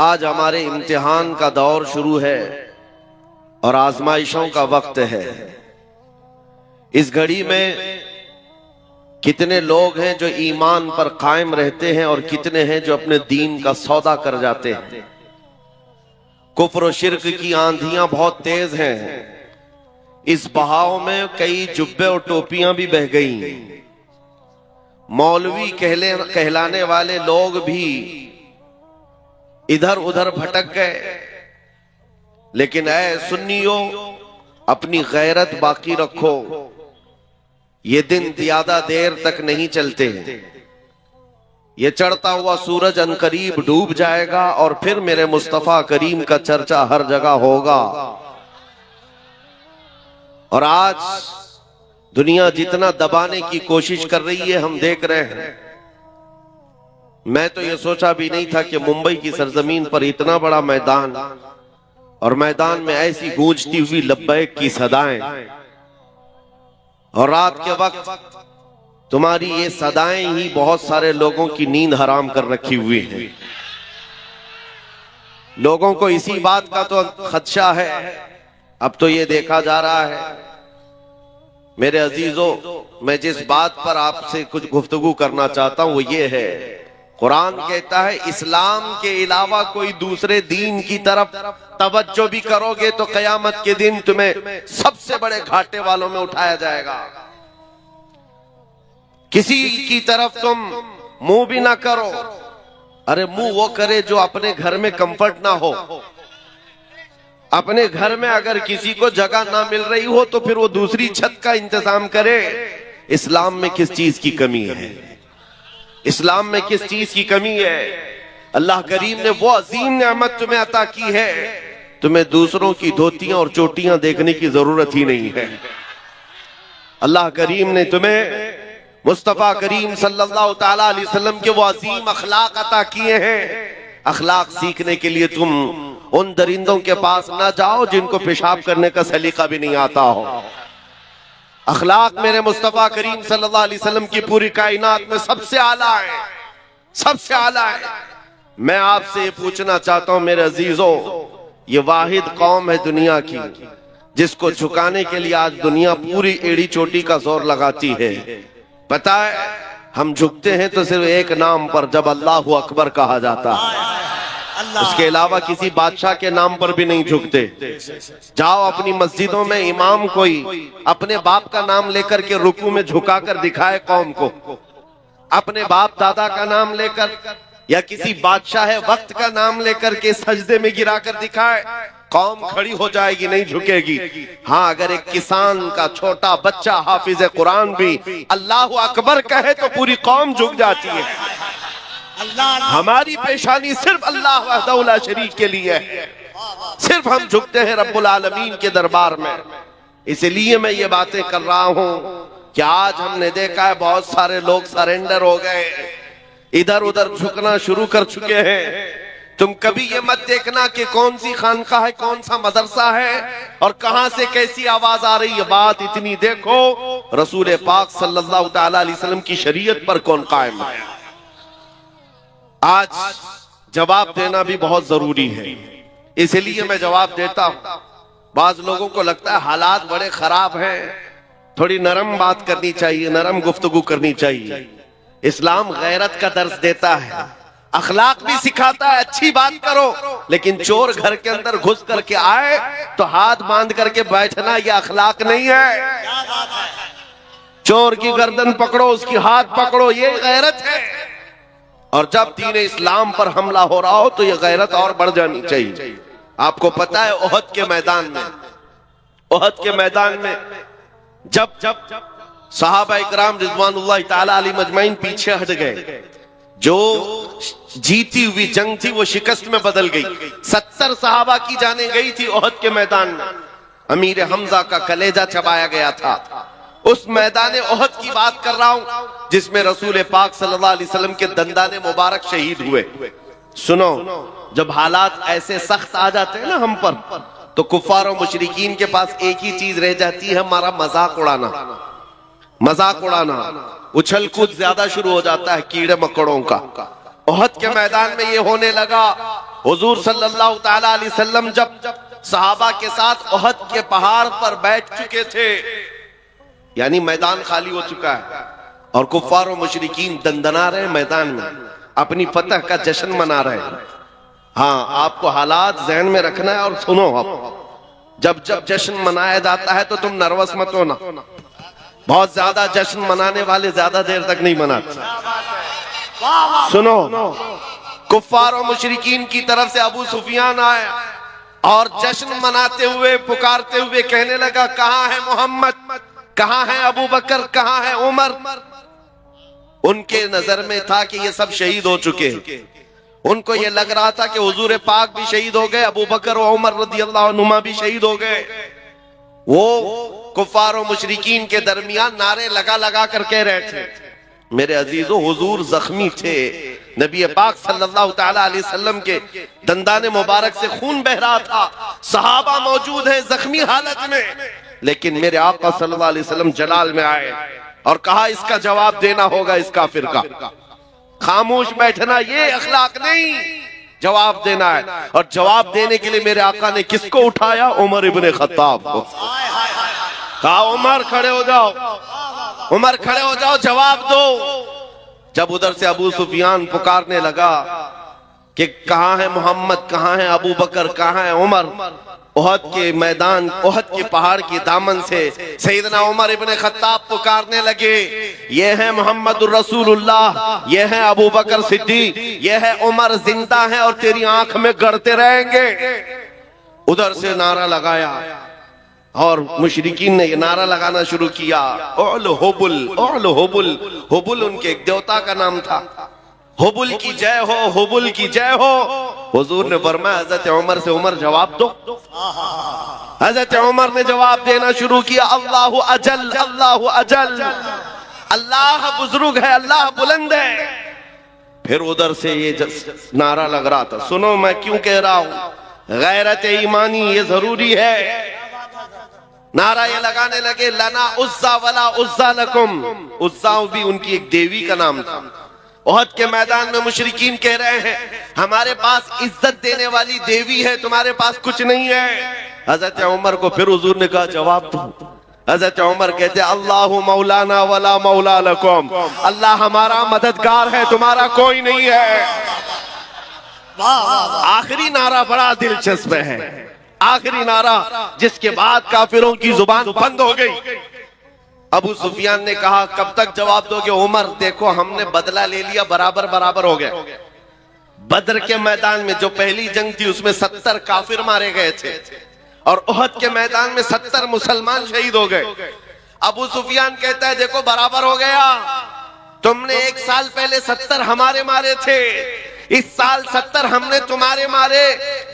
آج ہمارے امتحان کا دور شروع ہے اور آزمائشوں کا وقت ہے۔ اس گھڑی میں کتنے لوگ ہیں جو ایمان پر قائم رہتے ہیں اور کتنے ہیں جو اپنے دین کا سودا کر جاتے ہیں۔ کفر و شرک کی آندھیاں بہت تیز ہیں، اس بہاؤ میں کئی جبے اور ٹوپیاں بھی بہہ گئیں۔ مولوی کہلانے والے لوگ بھی ادھر ادھر بھٹک گئے، لیکن اے سنیو اپنی غیرت باقی رکھو، یہ دن زیادہ دیر تک نہیں چلتے، یہ چڑھتا ہوا سورج عنقریب ڈوب جائے گا اور پھر میرے مصطفیٰ کریم کا چرچا ہر جگہ ہوگا۔ اور آج دنیا جتنا دبانے کی کوشش کر رہی ہے ہم دیکھ رہے ہیں۔ میں تو یہ سوچا بھی نہیں تھا کہ ممبئی کی سرزمین پر اتنا بڑا میدان، اور میدان میں ایسی گونجتی ہوئی لبیک کی صدائیں، اور رات کے وقت تمہاری یہ صدائیں ہی بہت سارے لوگوں کی نیند حرام کر رکھی ہوئی ہیں۔ لوگوں کو اسی بات کا تو خدشہ ہے۔ اب تو یہ دیکھا جا رہا ہے میرے عزیزو، میں جس بات پر آپ سے کچھ گفتگو کرنا چاہتا ہوں وہ یہ ہے، قرآن کہتا ہے اسلام کے علاوہ کوئی دوسرے دین کی طرف توجہ بھی کرو گے تو قیامت کے دن تمہیں سب سے بڑے گھاٹے والوں میں اٹھایا جائے گا۔ کسی کی طرف تم منہ بھی نہ کرو، ارے منہ وہ کرے جو اپنے گھر میں کمفرٹ نہ ہو۔ اپنے گھر میں اگر کسی کو جگہ نہ مل رہی ہو تو پھر وہ دوسری چھت کا انتظام کرے۔ اسلام میں کس چیز کی کمی ہے؟ اسلام میں کس چیز کی کمی ہے؟ اللہ کریم نے وہ عظیم نعمت تمہیں عطا کی ہے، تمہیں دوسروں کی دھوتیاں اور چوٹیاں دیکھنے کی ضرورت ہی نہیں ہے۔ اللہ کریم نے تمہیں مصطفیٰ کریم صلی اللہ تعالیٰ علیہ وسلم کے وہ عظیم اخلاق عطا کیے ہیں۔ اخلاق سیکھنے کے لیے تم ان درندوں کے پاس نہ جاؤ جن کو پیشاب کرنے کا سلیقہ بھی نہیں آتا ہو۔ اخلاق میرے مصطفیٰ کریم صلی اللہ علیہ وسلم کی پوری کائنات میں سب سے اعلیٰ ہے، سب سے اعلیٰ ہے۔ میں آپ سے یہ پوچھنا چاہتا ہوں میرے عزیزو، یہ واحد قوم ہے دنیا کی جس کو جھکانے کے لیے آج دنیا پوری ایڑی چوٹی کا زور لگاتی ہے۔ پتہ ہے ہم جھکتے ہیں تو صرف ایک نام پر، جب اللہ اکبر کہا جاتا ہے، اس کے علاوہ کسی بادشاہ کے نام پر بھی نہیں جھکتے۔ جاؤ اپنی مسجدوں میں امام کوئی اپنے باپ کا نام لے کر کے رکوع میں جھکا کر دکھائے قوم کو، اپنے باپ دادا کا نام لے کر یا کسی بادشاہ وقت کا نام لے کر کے سجدے میں گرا کر دکھائے، قوم کھڑی ہو جائے گی، نہیں جھکے گی۔ ہاں اگر ایک کسان کا چھوٹا بچہ حافظ قرآن بھی اللہ اکبر کہے تو پوری قوم جھک جاتی ہے۔ ہماری پیشانی صرف اللہ وحدہ لا شریک کے لیے ہے، صرف ہم جھکتے ہیں رب العالمین کے دربار میں۔ اس لیے میں یہ باتیں کر رہا ہوں کہ آج ہم نے دیکھا ہے بہت سارے لوگ سرنڈر ہو گئے، ادھر ادھر جھکنا شروع کر چکے ہیں۔ تم کبھی یہ مت دیکھنا کہ کون سی خانقاہ ہے، کون سا مدرسہ ہے اور کہاں سے کیسی آواز آ رہی ہے، بات اتنی دیکھو رسول پاک صلی اللہ تعالیٰ علیہ وسلم کی شریعت پر کون قائم ہے۔ آج جواب دینا بھی بہت ضروری ہے، اس لیے میں جواب دیتا ہوں۔ بعض لوگوں کو لگتا ہے حالات بڑے خراب ہیں، تھوڑی نرم بات کرنی چاہیے، نرم گفتگو کرنی چاہیے۔ اسلام غیرت کا درس دیتا ہے، اخلاق بھی سکھاتا ہے، اچھی بات کرو، لیکن چور گھر کے اندر گھس کر کے آئے تو ہاتھ باندھ کر کے بیٹھنا یہ اخلاق نہیں ہے۔ چور کی گردن پکڑو، اس کی ہاتھ پکڑو، یہ غیرت ہے۔ اور جب دین اسلام پر حملہ ہو رہا ہو تو یہ غیرت اور بڑھ جانی چاہیے۔ آپ کو پتہ ہے احد کے میدان میں جب صحابہ اکرام رضوان اللہ تعالی علیہ مجمعین پیچھے ہٹ گئے، جو جیتی ہوئی جنگ تھی وہ شکست میں بدل گئی۔ 70 صحابہ کی جانیں گئی تھی احد کے میدان میں، امیر حمزہ کا کلیجہ چبایا گیا تھا۔ اس میدان احد کی بات کر رہا ہوں جس میں رسول پاک صلی اللہ علیہ وسلم کے دندان مبارک شہید ہوئے۔ سنو، جب حالات ایسے سخت آ جاتے ہیں نا ہم پر، تو کفار و مشرکین کے پاس ایک ہی چیز رہ جاتی ہے، ہمارا مذاق اڑانا۔ مذاق اڑانا، اچھل کود زیادہ شروع ہو جاتا ہے کیڑے مکڑوں کا۔ احد کے میدان میں یہ ہونے لگا، حضور صلی اللہ تعالی علیہ وسلم جب صحابہ کے ساتھ احد کے پہاڑ پر بیٹھ چکے تھے، یعنی میدان خالی ہو چکا ہے اور کفار و مشرکین دندنا رہے میدان میں، اپنی فتح کا جشن منا رہے ہیں۔ ہاں، آپ کو حالات ذہن میں رکھنا ہے اور سنو، جب جشن منایا جاتا ہے تو تم نروس مت ہونا۔ بہت زیادہ جشن منانے والے زیادہ دیر تک نہیں مناتے۔ سنو، کفار و مشرکین کی طرف سے ابو سفیان آیا اور جشن مناتے ہوئے پکارتے ہوئے کہنے لگا، کہاں ہے محمد، کہاں ہے ابو بکر، کہاں ہے عمر؟ ان کے نظر میں تھا کہ یہ سب شہید ہو چکے ہیں۔ ان کو یہ لگ رہا تھا کہ حضور پاک بھی شہید ہو گئے، ابو بکر و عمر رضی اللہ عنہما بھی شہید ہو گئے۔ وہ کفار و مشرکین کے درمیان نعرے لگا لگا کر کہہ رہے تھے، میرے عزیزو، حضور زخمی تھے، نبی پاک صلی اللہ تعالی علیہ وسلم کے دندان مبارک سے خون بہ رہا تھا، صحابہ موجود ہیں زخمی حالت میں، لیکن میرے آقا صلی اللہ علیہ وسلم جلال میں آئے اور کہا اس کا جواب دینا ہوگا اس کافر کا۔ خاموش بیٹھنا یہ اخلاق نہیں، جواب دینا ہے۔ اور جواب دینے کے لیے میرے آقا نے کس کو اٹھایا؟ عمر ابن خطاب کو۔ کہا عمر کھڑے ہو جاؤ، عمر کھڑے ہو جاؤ، جواب دو۔ جب ادھر سے ابو سفیان پکارنے لگا کہ کہاں ہے محمد، کہاں ہے ابو بکر، کہاں ہے عمر، احد کے میدان، احد کے پہاڑ کی دامن سے سیدنا عمر ابن خطاب پکارنے لگے، یہ ہے محمد الرسول اللہ، یہ ہے ابو بکر صدیق، یہ ہے عمر، زندہ ہیں اور تیری آنکھ میں گڑتے رہیں گے۔ ادھر سے نعرہ لگایا اور مشرکین نے یہ نعرہ لگانا شروع کیا، اعل حبل، اعل حبل۔ حبل ان کے ایک دیوتا کا نام تھا۔ حبل کی جے ہو، حبل کی جے ہو۔ حضور نے فرمایا حضرت عمر سے، عمر جواب دو۔ حضرت عمر نے جواب دینا شروع کیا، اللہ اجل، اللہ اجل، اللہ بزرگ ہے، اللہ بلند ہے۔ پھر ادھر سے یہ نعرہ لگ رہا تھا، سنو میں کیوں کہہ رہا ہوں، غیرت ایمانی یہ ضروری ہے۔ نعرہ یہ لگانے لگے، لنا عزا ولا عزا لکم۔ عزا بھی ان کی ایک دیوی کا نام تھا۔ احد کے میدان میں مشرکین کہہ رہے ہیں، ہمارے پاس عزت دینے والی دیوی ہے، تمہارے پاس کچھ نہیں ہے۔ حضرت عمر کو پھر حضور نے کہا جواب دو۔ حضرت عمر کہتے ہیں، اللہ مولانا ولا مولا لکم، اللہ ہمارا مددگار ہے، تمہارا کوئی نہیں ہے۔ آخری نعرہ بڑا دلچسپ ہے، آخری نعرہ جس کے بعد کافروں کی زبان بند ہو گئی۔ ابو سفیان نے کہا، کب تک جواب دو گے؟ عمر دیکھو ہم نے بدلہ لے لیا، برابر برابر ہو گئے۔ بدر کے میدان میں جو پہلی جنگ تھی اس میں 70 کافر مارے گئے تھے اور احد کے میدان میں 70 مسلمان شہید ہو گئے۔ ابو سفیان کہتا ہے دیکھو برابر ہو گیا، تم نے ایک سال پہلے 70 ہمارے مارے تھے، اس سال 70 ہم نے تمہارے مارے،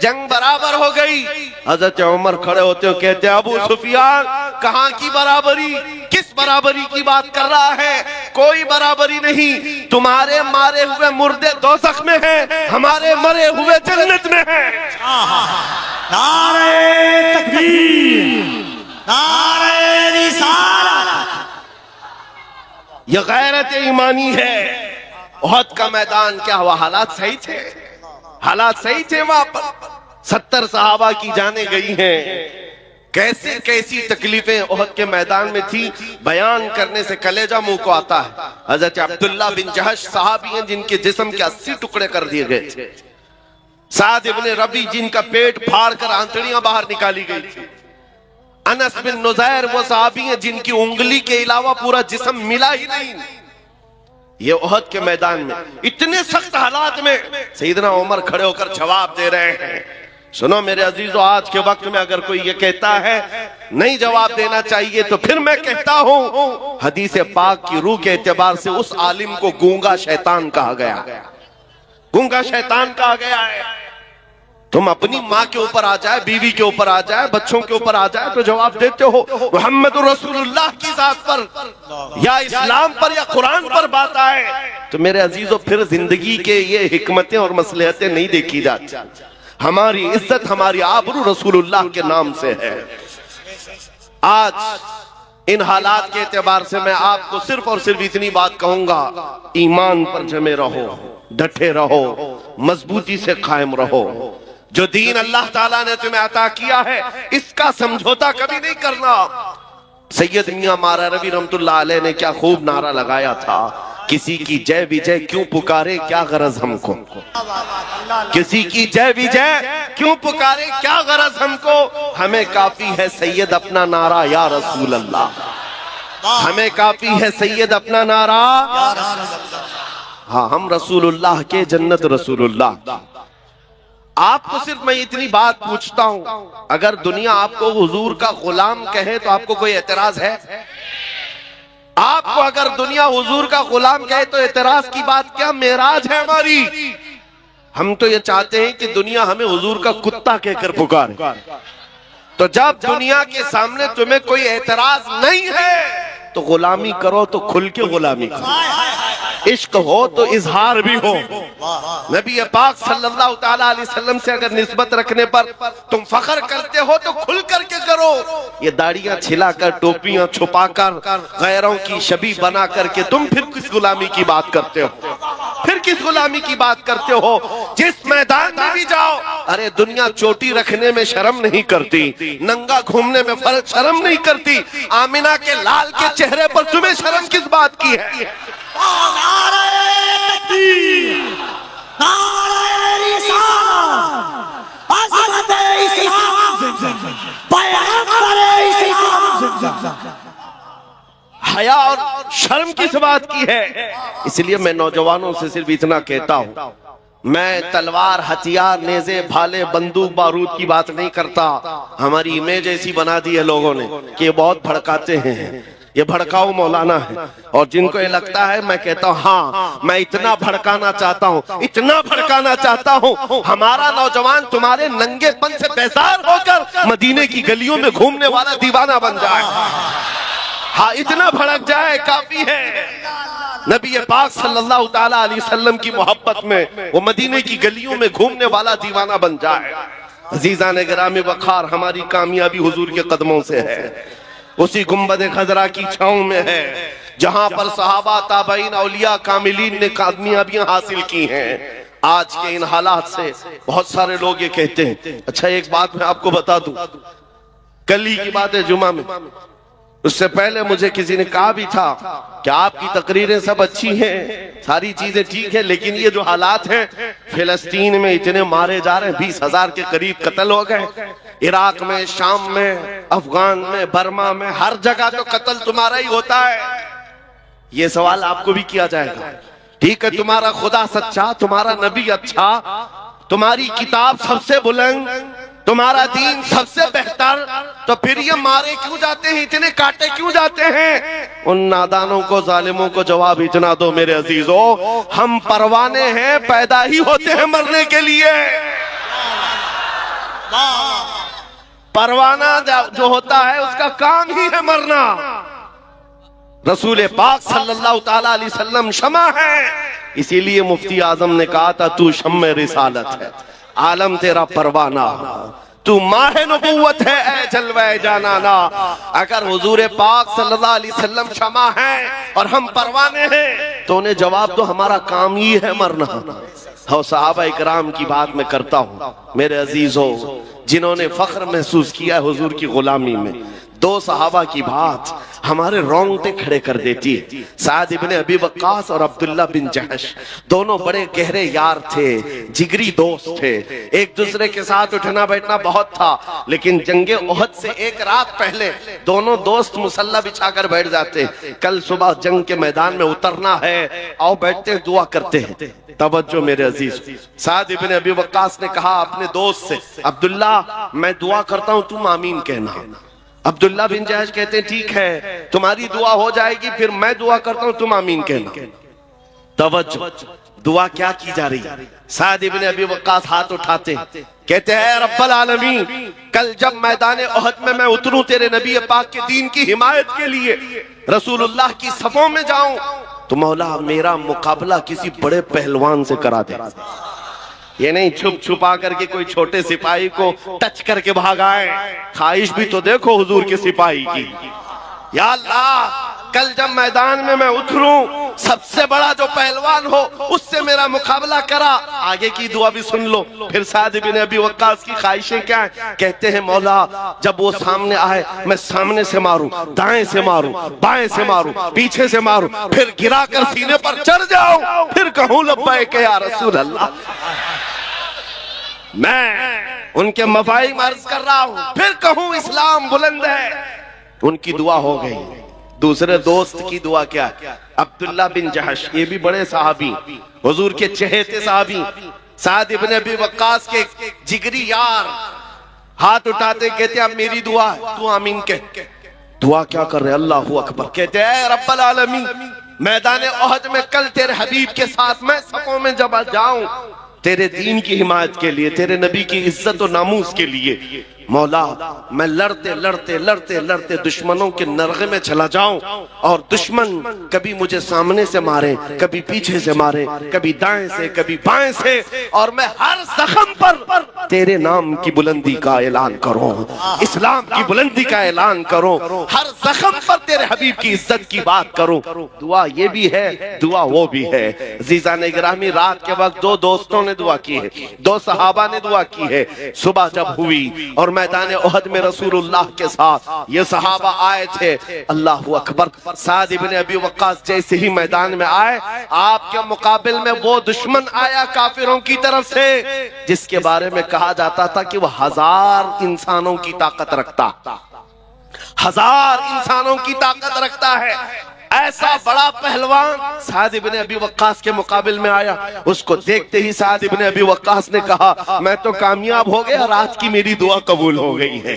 جنگ برابر ہو گئی۔ حضرت عمر کھڑے ہوتے ہو کہتے ہیں، ابو سفیان کہاں کی برابری، کس برابری کی بات کر رہا ہے؟ کوئی برابری نہیں، تمہارے مارے ہوئے مردے دوزخ میں ہیں، ہمارے مرے ہوئے جنت میں ہیں۔ نعرہ تکبیر، نعرہ رسالت۔ یہ غیرت ایمانی ہے۔ احد کا میدان کیا ہوا؟ حالات صحیح تھے، حالات صحیح تھے وہاں پر۔ 70 صحابہ کی جانیں گئی ہیں۔ کیسی تکلیفیں احد کے میدان میں تھی، بیان کرنے سے کلیجہ منہ کو آتا ہے۔ حضرت عبداللہ بن جہش صحابی ہیں جن کے جسم کے 80 ٹکڑے کر دیے گئے تھے۔ سعد ابن ربی جن کا پیٹ پھاڑ کر آنتڑیاں باہر نکالی گئی تھی۔ انس بن نزیر وہ صحابی ہیں جن کی انگلی کے علاوہ پورا جسم ملا ہی نہیں۔ یہ احد کے میدان میں اتنے سخت حالات میں سیدنا عمر کھڑے ہو کر جواب دے رہے ہیں۔ سنو میرے عزیزو، آج کے وقت میں اگر کوئی یہ کہتا ہے نہیں جواب دینا چاہیے تو پھر میں کہتا ہوں، حدیث پاک کی روح کے اعتبار سے اس عالم کو گونگا شیطان کہا گیا، گونگا شیطان کہا گیا ہے۔ تم اپنی ماں کے اوپر آ جائے، بیوی کے اوپر آ جائے، بچوں کے اوپر آ جائے تو جواب دیتے ہو۔ محمد رسول اللہ کی ذات پر یا اسلام پر یا قرآن پر بات آئے تو میرے عزیزو پھر زندگی کے یہ حکمتیں اور مصلحتیں نہیں دیکھی جاتی۔ ہماری عزت، ہماری آبرو رسول اللہ کے نام سے ہے۔ آج ان حالات کے اعتبار سے میں آپ کو صرف اور صرف اتنی بات کہوں گا، ایمان پر جمے رہو، ڈٹے رہو, مضبوطی سے قائم رہو. جو دین اللہ تعالیٰ نے تمہیں عطا کیا ہے اس کا سمجھوتا کبھی نہیں کرنا. سید میاں مارا روی رحمت اللہ علیہ نے کیا خوب نعرہ لگایا تھا, کسی کی جے وجے کیوں پکارے کیا غرض ہم کو, کسی کی جے وجے کیوں پکارے کیا غرض ہم کو, ہمیں کافی ہے سید اپنا نعرہ یا رسول اللہ, ہمیں کافی ہے سید اپنا نعرہ. ہاں ہم رسول اللہ کے, جنت رسول اللہ. آپ کو صرف میں اتنی بات پوچھتا ہوں, اگر دنیا آپ کو حضور کا غلام کہے تو آپ کو کوئی اعتراض ہے؟ آپ کو اگر دنیا حضور کا غلام کہے تو اعتراض کی بات کیا؟ معراج ہے ہماری. ہم تو یہ چاہتے ہیں کہ دنیا ہمیں حضور کا کتا کہہ کر پکارے. تو جب دنیا کے سامنے تمہیں کوئی اعتراض نہیں ہے تو غلامی کرو تو کھل کے غلامی کرو, عشق ہو تو اظہار بھی ہو. نبی پاک صلی اللہ تعالیٰ علیہ وسلم سے اگر نسبت رکھنے پر تم فخر کرتے ہو تو کھل کر کے کرو. یہ داڑیاں چھلا کر, ٹوپیاں چھپا کر, غیروں کی شبیہ بنا کر کے تم پھر کس غلامی کی بات کرتے ہو؟ پھر کس غلامی کی بات کرتے ہو؟ جس میدان میں بھی جاؤ, ارے دنیا چوٹی رکھنے میں شرم نہیں کرتی, ننگا گھومنے میں شرم نہیں کرتی, آمنہ کے لال کے چہرے پر تمہیں شرم کس بات کی ہے؟ نعرہ تکبیر, نعرہ رسالت, عظمت اسلام, پیغمبر اسلام. حیا اور شرم کس بات کی ہے؟ اس لیے میں نوجوانوں سے صرف اتنا کہتا ہوں, میں تلوار, ہتھیار, نیزے, بھالے, بندوق, بارود کی بات نہیں کرتا. ہماری امیج ایسی بنا دی ہے لوگوں نے کہ یہ بہت بھڑکاتے ہیں, یہ بھڑکاؤ مولانا ہے. اور جن کو یہ لگتا ہے, میں کہتا ہوں ہاں میں اتنا بھڑکانا چاہتا ہوں, اتنا بھڑکانا چاہتا ہوں, ہمارا نوجوان تمہارے ننگے پن سے بیزار ہو کر مدینے کی گلیوں میں گھومنے والا دیوانہ بن جائے. ہاں اتنا بھڑک جائے کافی ہے. نبی پاک صلی اللہ تعالیٰ علیہ وسلم کی محبت میں وہ مدینے کی گلیوں میں گھومنے والا دیوانہ بن جائے. عزیزان گرامی وقار, ہماری کامیابی حضور کے قدموں سے ہے, اسی گنبد خضرا کی چھاؤں میں ہے جہاں پر صحابہ, تابعین, اولیاء, کاملین نے کامیابیاں حاصل کی ہیں. آج کے ان حالات سے بہت سارے لوگ یہ کہتے ہیں. اچھا ایک بات میں آپ کو بتا دوں, کل ہی کی بات ہے جمعہ میں, اس سے پہلے مجھے کسی نے کہا بھی تھا کہ آپ کی تقریریں سب اچھی ہیں, ساری چیزیں ٹھیک ہیں, لیکن یہ جو حالات ہیں فلسطین میں اتنے مارے جا رہے ہیں, 20,000 کے قریب قتل ہو گئے, عراق میں, شام میں, افغان میں, برما میں, ہر جگہ تو قتل تمہارا ہی ہوتا ہے. یہ سوال آپ کو بھی کیا جائے گا. ٹھیک ہے, تمہارا خدا سچا, تمہارا نبی اچھا, تمہاری کتاب سب سے بلند, تمہارا دین سب سے بہتر, تو پھر یہ مارے کیوں جاتے ہیں, اتنے کاٹے کیوں جاتے ہیں؟ ان نادانوں کو, ظالموں کو جواب اتنا دو میرے عزیزو, ہم پروانے ہیں, پیدا ہی ہوتے ہیں مرنے کے لیے. پروانہ جو ہوتا ہے اس کا کام ہی ہے مرنا. رسول پاک صلی اللہ تعالیٰ علیہ وسلم شمع ہے, اسی لیے مفتی اعظم نے کہا تھا تو شمع رسالت ہے, عالم تیرا پروانہ, تو ماہ نبوت ہے اے جلوہ جانانا. اگر حضور پاک صلی اللہ علیہ وسلم شمع ہے اور ہم پروانے ہیں تو انہیں جواب دو, ہمارا کام ہی ہے مرنا. اور صحابہ اکرام کی بات میں کرتا ہوں میرے عزیزو, جنہوں نے فخر محسوس کیا حضور کی غلامی میں. دو صحابہ کی بات ہمارے رونگٹے کھڑے کر دیتی ہے. سعد ابن ابی وقاص اور عبداللہ بن جحش, دونوں بڑے گہرے یار تھے, جگری دوست تھے, ایک دوسرے کے ساتھ اٹھنا بیٹھنا بہت تھا, لیکن جنگ احد سے ایک رات پہلے دونوں دوست مسلح بچھا کر بیٹھ جاتے, کل صبح جنگ کے میدان میں اترنا ہے, آؤ بیٹھتے ہیں, دعا کرتے ہیں. توجہ میرے عزیز, سعد ابن ابی وقاص نے کہا اپنے دوست سے, عبداللہ میں دعا کرتا ہوں تم آمین کہنا. عبداللہ بن جحش کہتے ہیں ٹھیک ہے, تمہاری دعا ہو جائے گی, پھر میں دعا کرتا ہوں تم آمین کہنا. توجہ, دعا کیا کی جا رہی ہے؟ سعد ابن ابی وقاص ہاتھ اٹھاتے کہتے ہیں اے رب العالمین, کل جب میدان احد میں اتروں تیرے نبی پاک کے دین کی حمایت کے لیے, رسول اللہ کی صفوں میں جاؤں, تو مولا میرا مقابلہ کسی بڑے پہلوان سے کرا دے. یہ نہیں چھپ چھپا کر کے کوئی چھوٹے سپاہی کو ٹچ کر کے بھاگ آئے, خواہش بھی تو دیکھو حضور کے سپاہی کی. یا اللہ کل جب میدان میں اتروں سب سے بڑا جو پہلوان ہو اس سے میرا مقابلہ کرا. آگے کی دعا بھی سن لو. پھر سعد بن ابی وقاص کی خواہشیں کیا ہیں؟ کہتے ہیں مولا جب وہ سامنے آئے میں سامنے سے ماروں, دائیں سے ماروں, بائیں سے ماروں, پیچھے سے ماروں, پھر گرا کر سینے پر چڑھ جاؤں, پھر کہوں لبیک یا رسول اللہ. میں ان کے مفاہیم عرض کر رہا ہوں, پھر کہوں اسلام بلند ہے. ان کی دعا ہو گئی. دوسرے دوست کی دعا کیا؟ عبداللہ بن جہش, یہ بھی بڑے صحابی, حضور کے چہیتے صحابی, سعد ابن ابی وقاص کے جگری یار, ہاتھ اٹھاتے کہتے اب میری دعا ہے, تو آمین کہہ. دعا کیا کر رہے؟ اللہ اکبر. کہتے اے رب العالمین, میدان احد میں کل تیرے حبیب کے ساتھ میں صفوں میں جب جاؤں تیرے دین کی حمایت کے لیے, تیرے نبی کی عزت و ناموس کے لیے, مولا میں لڑتے لڑتے لڑتے لڑتے دشمنوں کے نرغے میں چلا جاؤں اور دشمن کبھی مجھے سامنے سے مارے, کبھی پیچھے سے مارے, کبھی دائیں سے کبھی بائیں سے, اور میں ہر زخم پر تیرے نام کی بلندی کا اعلان کروں, اسلام کی بلندی کا اعلان کروں, ہر زخم پر تیرے حبیب کی عزت کی بات کروں. دعا یہ بھی ہے, دعا وہ بھی ہے. عزیزان گرامی, رات کے وقت دو دوستوں نے دعا کی ہے, دو صحابہ نے دعا کی ہے. صبح جب ہوئی اور میدان احد میں رسول اللہ کے ساتھ یہ صحابہ آئے تھے, اللہ اکبر, سعد ابن ابی وقاص جیسے ہی میدان میں آئے, آپ کے مقابل میں وہ دشمن آیا کافروں کی طرف سے جس کے بارے میں کہا جاتا تھا کہ وہ 1000 انسانوں کی طاقت رکھتا, 1000 انسانوں کی طاقت رکھتا ہے. ایسا بڑا پہلوان سعد ابن ابی وقاص کے مقابل میں آیا. اس کو دیکھتے ہی سعد ابن ابی وقاص نے کہا میں تو کامیاب ہو گیا, رات کی میری دعا قبول ہو گئی ہے,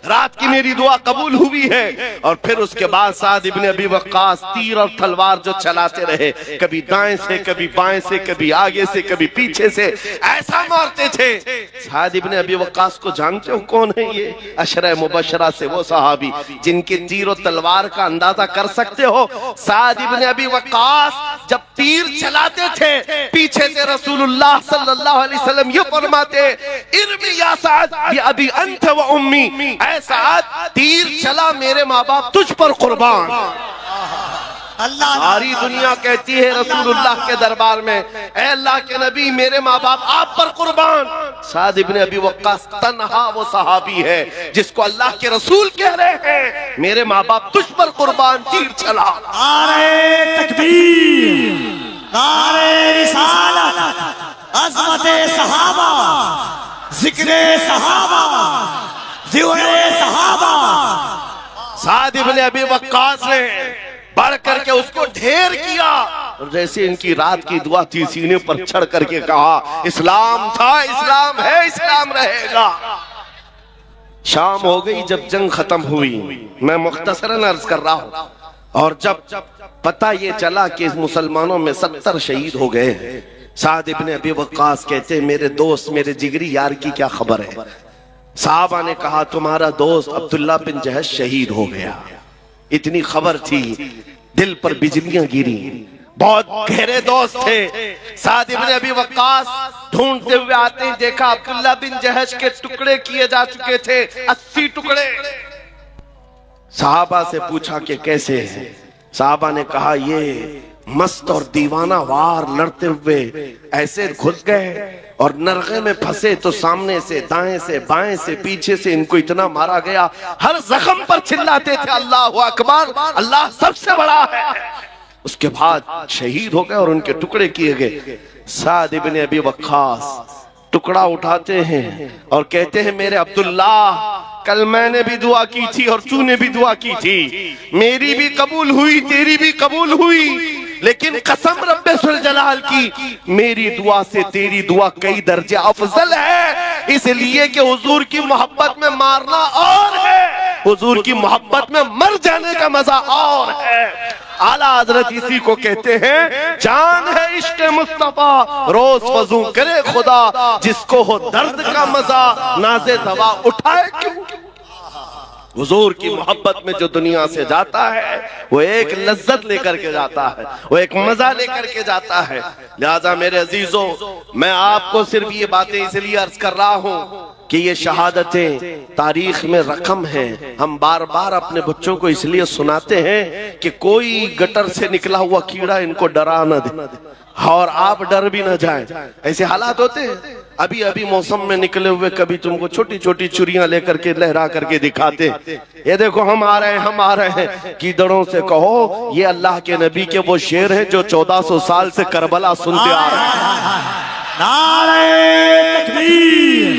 رات کی میری دعا قبول ہوئی ہے. اور پھر اس کے بعد سعد ابن ابی وقاص تیر اور تلوار جو چلاتے رہے, کبھی دائیں سے کبھی بائیں سے, کبھی آگے سے کبھی پیچھے سے, ایسا مارتے تھے. سعد ابن ابی وقاص کو جانتے ہو کون ہے؟ یہ عشرہ مبشرہ سے وہ صحابی جن کے تیر و تلوار کا اندازہ کر سکتے ہو. سعد ابن ابی وقاص جب تیر چلاتے تھے پیچھے سے رسول اللہ صلی اللہ علیہ وسلم یہ فرماتے ارمی یا سعد بی ابی انت و امی, اے سعد تیر چلا میرے ماں باپ تجھ پر قربان. ساری دنیا کہتی ہے رسول اللہ کے دربار میں اے اللہ کے نبی میرے ماں باپ آپ پر قربان. سعد ابن ابی وقاص تنہا وہ صحابی ہے جس کو اللہ کے رسول کہہ رہے ہیں میرے ماں باپ تجھ پر قربان, تیر چلا. نعرہ تکبیر, نعرہ رسالت, عظمت صحابہ, ذکر صحابہ, ذکر صحابہ. سعد ابن ابی وقاص نے بڑھ کر کے اس کو ڈھیر کیا, اور جیسے ان کی رات کی دعا تھی سینے پر چڑھ کر کے کہا اسلام تھا, اسلام ہے, اسلام رہے گا. شام ہو گئی جب جنگ ختم ہوئی, میں مختصراً عرض کر رہا ہوں, اور جب پتہ یہ چلا کہ اس مسلمانوں میں 70 شہید ہو گئے ہیں, سعد ابن ابی وقاص کہتے ہیں میرے دوست میرے جگری یار کی کیا خبر ہے؟ صحابہ نے کہا تمہارا دوست عبداللہ بن جہش شہید ہو گیا. اتنی خبر تھی, دل پر بجلیاں گری, بہت گہرے دوست تھے. سعد ابن ابی وقاص ڈھونڈتے ہوئے آتے ہیں, دیکھا عبداللہ بن جہش کے ٹکڑے کیے جا چکے تھے, 80 ٹکڑے. صحابہ سے پوچھا کہ کیسے ہیں؟ صحابہ نے کہا یہ مست اور دیوانہ وار لڑتے ہوئے ایسے گھس گئے اور نرغے میں پھنسے تو سامنے سے دائیں سے بائیں سے پیچھے سے ان کو اتنا مارا گیا, ہر زخم پر چلاتے تھے اللہ اکبر, اللہ سب سے بڑا ہے. اس کے بعد شہید ہو گئے اور ان کے ٹکڑے کیے گئے. سعد ابن ابی وقاص ٹکڑا اٹھاتے ہیں اور کہتے ہیں میرے عبداللہ کل میں نے بھی دعا کی تھی اور تو نے بھی دعا کی تھی, میری بھی قبول ہوئی تیری بھی قبول ہوئی, لیکن قسم رب ذوالجلال کی میری دعا سے تیری دعا کئی درجے افضل ہے, اس لیے کہ حضور کی محبت میں مارنا اور ہے, حضور کی محبت میں مر جانے کا مزہ اور ہے. اعلیٰ حضرت اسی کو کہتے ہیں جان ہے عشق مصطفیٰ روز وضو کرے خدا, جس کو ہو درد کا مزہ ناز دوا اٹھائے کیوں. حضور کی محبت میں جو دنیا سے جاتا ہے وہ ایک لذت لے کر کے جاتا ہے، وہ ایک مزہ لے کر کے جاتا ہے۔ لہٰذا میرے عزیزوں، میں آپ کو صرف یہ باتیں اس لیے عرض کر رہا ہوں کہ یہ شہادتیں تاریخ میں رقم ہیں۔ ہم بار بار اپنے بچوں کو اس لیے سناتے ہیں کہ کوئی گٹر سے نکلا ہوا کیڑا ان کو ڈرا نہ دے اور آپ ڈر بھی نہ جائیں۔ ایسے حالات ہوتے ہیں، ابھی موسم میں نکلے ہوئے کبھی تم کو چھوٹی چھوٹی چڑیاں لے کر کے لہرا کر کے دکھاتے، یہ دیکھو ہم آ رہے ہیں۔ کیڑوں سے کہو یہ اللہ کے نبی کے وہ شعر ہیں جو 1400 سال سے کربلا سنتے آ رہے ہیں۔ نعرہ تکبیر،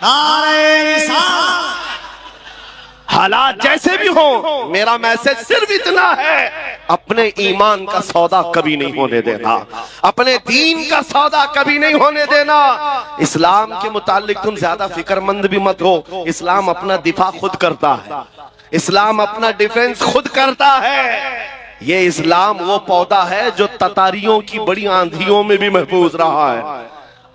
نعرہ رسالت۔ حالات جیسے بھی ہوں، میرا میسج صرف اتنا ہے، اپنے ایمان کا سودا کبھی نہیں ہونے دینا، اپنے دین کا سودا کبھی نہیں ہونے دینا۔ اسلام کے متعلق تم زیادہ فکر مند بھی مت ہو، اسلام اپنا دفاع خود کرتا ہے، اسلام اپنا ڈیفنس خود کرتا ہے۔ یہ اسلام وہ پودا ہے جو تتاریوں کی بڑی آندھیوں میں بھی محفوظ رہا ہے۔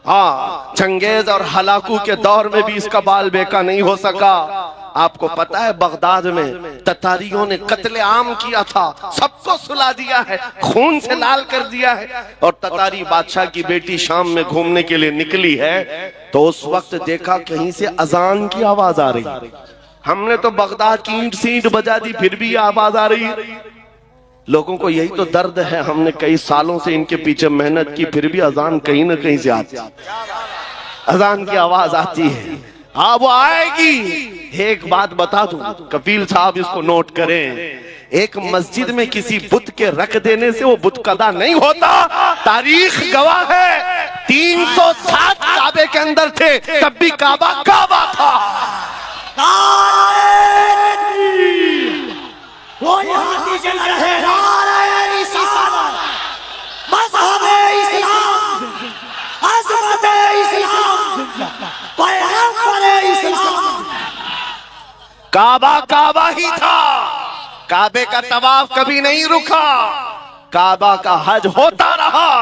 ہاں، چنگیز اور ہلاکو کے دور میں بھی اس کا بال بیکا نہیں ہو سکا۔ آپ کو پتا ہے بغداد میں تتاریوں نے قتل عام کیا تھا، سب کو سلا دیا ہے، خون سے لال کر دیا ہے، اور تتاری بادشاہ کی بیٹی شام میں گھومنے کے لیے نکلی ہے تو اس وقت دیکھا کہیں سے اذان کی آواز آ رہی۔ ہم نے تو بغداد کی اینٹ سینٹ بجا دی، پھر بھی آواز آ رہی ہے۔ لوگوں کو یہی تو درد ہے، ہم نے کئی سالوں سے ان کے پیچھے محنت کی، پھر بھی اذان کہیں نہ کہیں سے آتی، اذان کی آواز آتی ہے۔ ہاں وہ آئے گی۔ ایک بات بتا دوں، کفیل صاحب اس کو نوٹ کریں، ایک مسجد میں کسی بت کے رکھ دینے سے وہ بت قضا نہیں ہوتا۔ تاریخ گواہ ہے 360 کعبے کے اندر تھے، تب بھی کعبہ کعبہ تھا۔ وہ یہاں کی چل رہے نعرہ رسالت، مذہب اسلام، عظمت اسلام، پیغمبر اسلام۔ کعبہ کعبہ ہی تھا، کعبے کا طواف کبھی نہیں رکا، کعبہ کا حج ہوتا رہا۔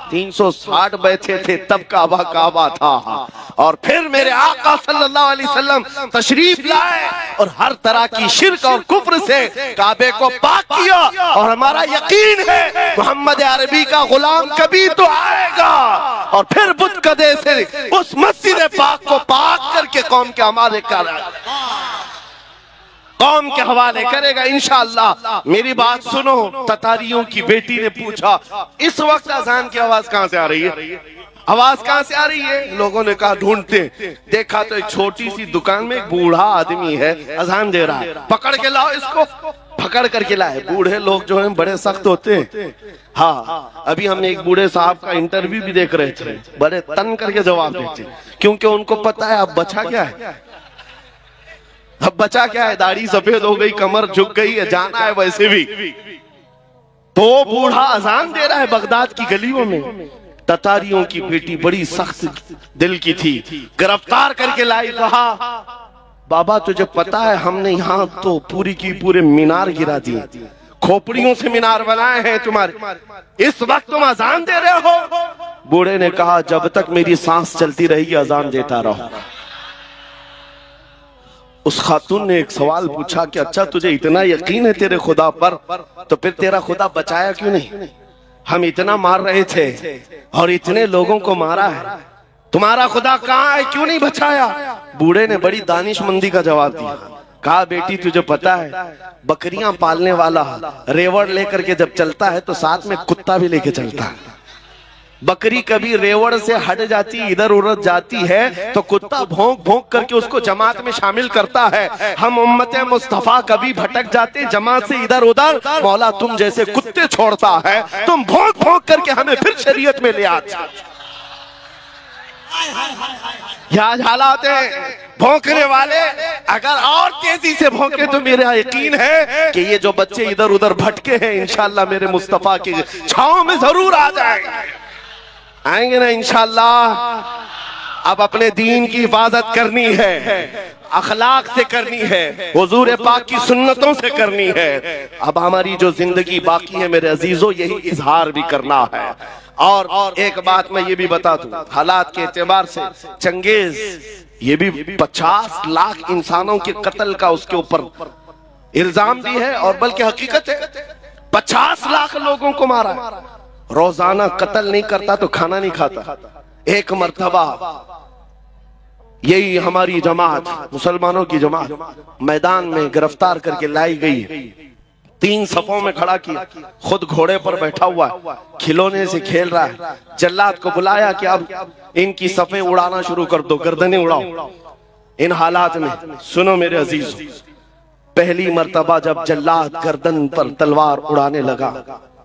360 بیٹھے تھے تب کعبہ کعبہ تھا، اور پھر میرے آقا صلی اللہ علیہ وسلم تشریف لائے اور ہر طرح کی شرک اور کفر سے کعبے کو پاک کیا، اور ہمارا یقین ہے محمد عربی کا غلام کبھی تو آئے گا اور پھر بت قدے سے اس مسجد پاک کو پاک کر کے قوم کے حوالے کرے گا انشاءاللہ۔ میری بات سنو، تتاریوں کی بیٹی نے پوچھا اس وقت اذان کی آواز کہاں سے آ رہی ہے؟ آواز کہاں سے آ رہی ہے؟ لوگوں نے کہا ڈھونڈتے، دیکھا تو ایک چھوٹی سی دکان میں ایک بوڑھا آدمی ہے، اذان دے رہا ہے، پکڑ کے لاؤ اس کو۔ پکڑ کر کے لائے۔ بوڑھے لوگ جو ہیں بڑے سخت ہوتے ہیں۔ ہاں، ابھی ہم ایک بوڑھے صاحب کا انٹرویو بھی دیکھ رہے تھے، بڑے تن کر کے جواب دیتے، کیونکہ ان کو پتا ہے اب بچا کیا ہے، اب بچا کیا ہے، داڑھی سفید ہو گئی، کمر جھک گئی ہے، جانا ہے ویسے بھی۔ تو بوڑھا اذان دے رہا ہے بغداد کی گلیوں میں۔ تتاریوں کی بیٹی بڑی سخت دل کی تھی، گرفتار کر کے لائی، کہا بابا تجھے پتا ہے ہم نے یہاں تو پوری کی پورے مینار گرا دیے، کھوپڑیوں سے مینار بنائے ہیں تمہارے، اس وقت تم اذان دے رہے ہو؟ بوڑھے نے کہا جب تک میری سانس چلتی رہے گی اذان دیتا رہو۔ اس خاتون نے ایک سوال پوچھا کہ اچھا تجھے اتنا یقین ہے تیرے خدا پر، تو پھر تیرا خدا بچایا کیوں نہیں؟ ہم اتنا مار رہے تھے اور اتنے لوگوں کو مارا ہے، تمہارا خدا کہاں ہے، کیوں نہیں بچایا؟ بوڑھے نے بڑی دانش مندی کا جواب دیا، کہا بیٹی تجھے پتا ہے بکریاں پالنے والا ریوڑ لے کر کے جب چلتا ہے تو ساتھ میں کتا بھی لے کے چلتا ہے۔ بکری کبھی ریوڑ سے ہٹ جاتی ادھر ادھر جاتی ہے تو کتا بھونک بھونک کر کے اس کو جماعت میں شامل کرتا ہے۔ ہم امت مصطفیٰ کبھی بھٹک جاتے جماعت سے ادھر ادھر، مولا تم جیسے کتے چھوڑتا ہے، تم بھونک بھونک کر کے ہمیں پھر شریعت میں لے آتے۔ یہاں حالات ہیں بھونکنے والے، اگر اور تیزی سے بھونکے تو میرا یقین ہے کہ یہ جو بچے ادھر ادھر بھٹکے ہیں انشاءاللہ میرے مصطفیٰ کی چھاؤں میں ضرور آ جائیں گے، آئیں گے نا انشاءاللہ۔ اب اپنے دین کی حفاظت کرنی ہے، اخلاق سے کرنی ہے، حضور پاک کی سنتوں سے کرنی ہے۔ اب ہماری جو زندگی باقی ہے میرے عزیزو، یہی اظہار بھی کرنا ہے۔ اور ایک بات میں یہ بھی بتا دوں، حالات کے اعتبار سے چنگیز یہ بھی 50 لاکھ انسانوں کے قتل کا اس کے اوپر الزام بھی ہے، اور بلکہ حقیقت ہے 50 لاکھ لوگوں کو مارا ہے۔ روزانہ قتل نہیں کرتا تو کھانا نہیں کھاتا۔ ایک مرتبہ یہی ہماری جماعت، مسلمانوں کی جماعت، میدان میں گرفتار کر کے لائی گئی، 3 صفوں میں کھڑا کیا، خود گھوڑے پر بیٹھا ہوا ہے، کھلونے سے کھیل رہا ہے۔ جلاد کو بلایا کہ اب ان کی صفیں اڑانا شروع کر دو، گردنیں اڑاؤ۔ ان حالات میں سنو میرے عزیز، پہلی مرتبہ جب جلاد گردن پر تلوار اڑانے لگا،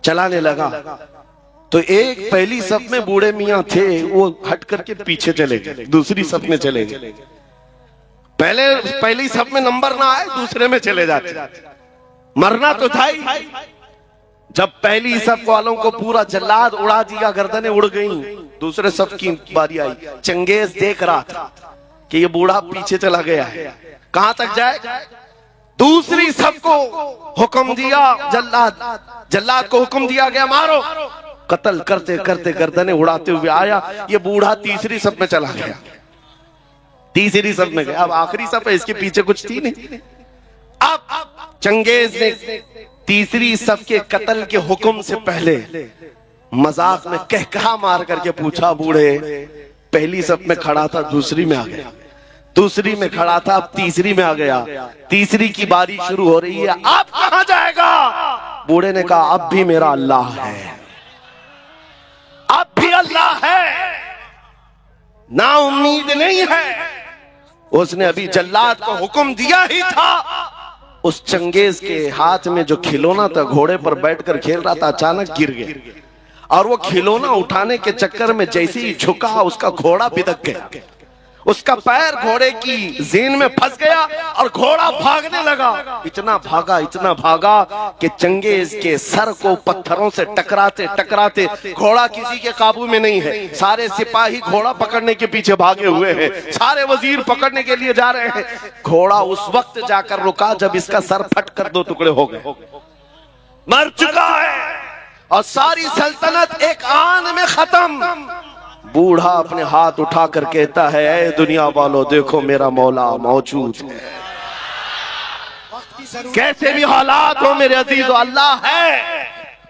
چلانے لگا، تو ایک پہلی صف میں بوڑھے میاں تھے، وہ ہٹ کر کے پیچھے چلے گئے، دوسری صف میں چلے گئے۔ پہلی صف میں نمبر نہ آئے، دوسرے میں چلے جاتے، مرنا تو تھا ہی۔ جب پہلی صف والوں کو پورا جلاد اڑا دیا، گردنیں اڑ گئیں، دوسرے صف کی باری آئی۔ چنگیز دیکھ رہا تھا کہ یہ بوڑھا پیچھے چلا گیا ہے، کہاں تک جائے؟ دوسری صف کو حکم دیا، جلاد کو حکم دیا گیا مارو۔ قتل کرتے کرتے گردنیں اڑاتے ہوئے آیا، یہ بوڑھا تیسری صف میں چلا گیا، تیسری صف میں گیا۔ اب آخری صف ہے، اس کے پیچھے کچھ تھی نہیں۔ اب چنگیز نے تیسری صف کے قتل کے حکم سے پہلے مذاق میں کہکہا مار کر کے پوچھا، بوڑھے پہلی صف میں کھڑا تھا، دوسری میں آ گیا، دوسری میں کھڑا تھا، اب تیسری میں آ گیا، تیسری کی باری شروع ہو رہی ہے، آپ کہاں جائے گا؟ بوڑھے نے کہا اب بھی میرا اللہ ہے، اب بھی اللہ ہے، نا امید نہیں ہے۔ اس نے ابھی جلاد کو حکم دیا ہی تھا، اس چنگیز کے ہاتھ میں جو کھلونا تھا، گھوڑے پر بیٹھ کر کھیل رہا تھا، اچانک گر گیا، اور وہ کھلونا اٹھانے کے چکر میں جیسے ہی جھکا، اس کا گھوڑا بدک گیا، اس کا پیر گھوڑے کی زین میں پھنس گیا اور گھوڑا بھاگنے لگا۔ اتنا بھاگا کہ چنگیز کے سر کو پتھروں سے ٹکراتے ٹکراتے، گھوڑا کسی کے قابو میں نہیں ہے، سارے سپاہی گھوڑا پکڑنے کے پیچھے بھاگے ہوئے ہیں، سارے وزیر پکڑنے کے لیے جا رہے ہیں۔ گھوڑا اس وقت جا کر رکا جب اس کا سر پھٹ کر 2 ٹکڑے ہو گئے، مر چکا ہے، اور ساری سلطنت ایک آن میں ختم۔ بوڑھا اپنے ہاتھ اٹھا کر کہتا ہے، اے دنیا والو دیکھو میرا مولا موجود ہے، کیسے بھی حالات ہو میرے عزیزو اللہ ہے۔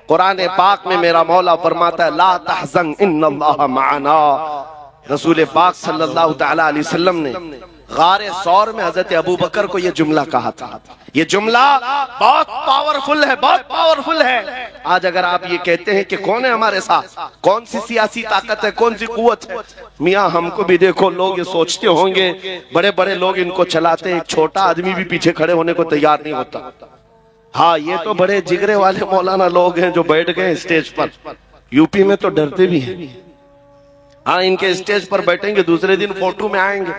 قرآن پاک میں میرا مولا فرماتا ہے، لا تحزن ان اللہ معنا۔ رسول پاک صلی اللہ تعالی علیہ وسلم نے غار ثور میں حضرت ابو بکر کو یہ جملہ کہا تھا۔ یہ جملہ بہت پاورفل ہے، بہت پاورفل ہے۔ آج اگر آپ یہ کہتے ہیں کہ کون ہے ہمارے ساتھ، کون سی سیاسی طاقت ہے، کون سی قوت ہے، میاں ہم کو بھی دیکھو، لوگ یہ سوچتے ہوں گے بڑے بڑے لوگ ان کو چلاتے ہیں، ایک چھوٹا آدمی بھی پیچھے کھڑے ہونے کو تیار نہیں ہوتا۔ ہاں یہ تو بڑے جگرے والے مولانا لوگ ہیں جو بیٹھ گئے اسٹیج پر، یو پی میں تو ڈرتے بھی ہیں۔ ہاں ان کے اسٹیج پر بیٹھیں گے، دوسرے دن فوٹو میں آئیں گے۔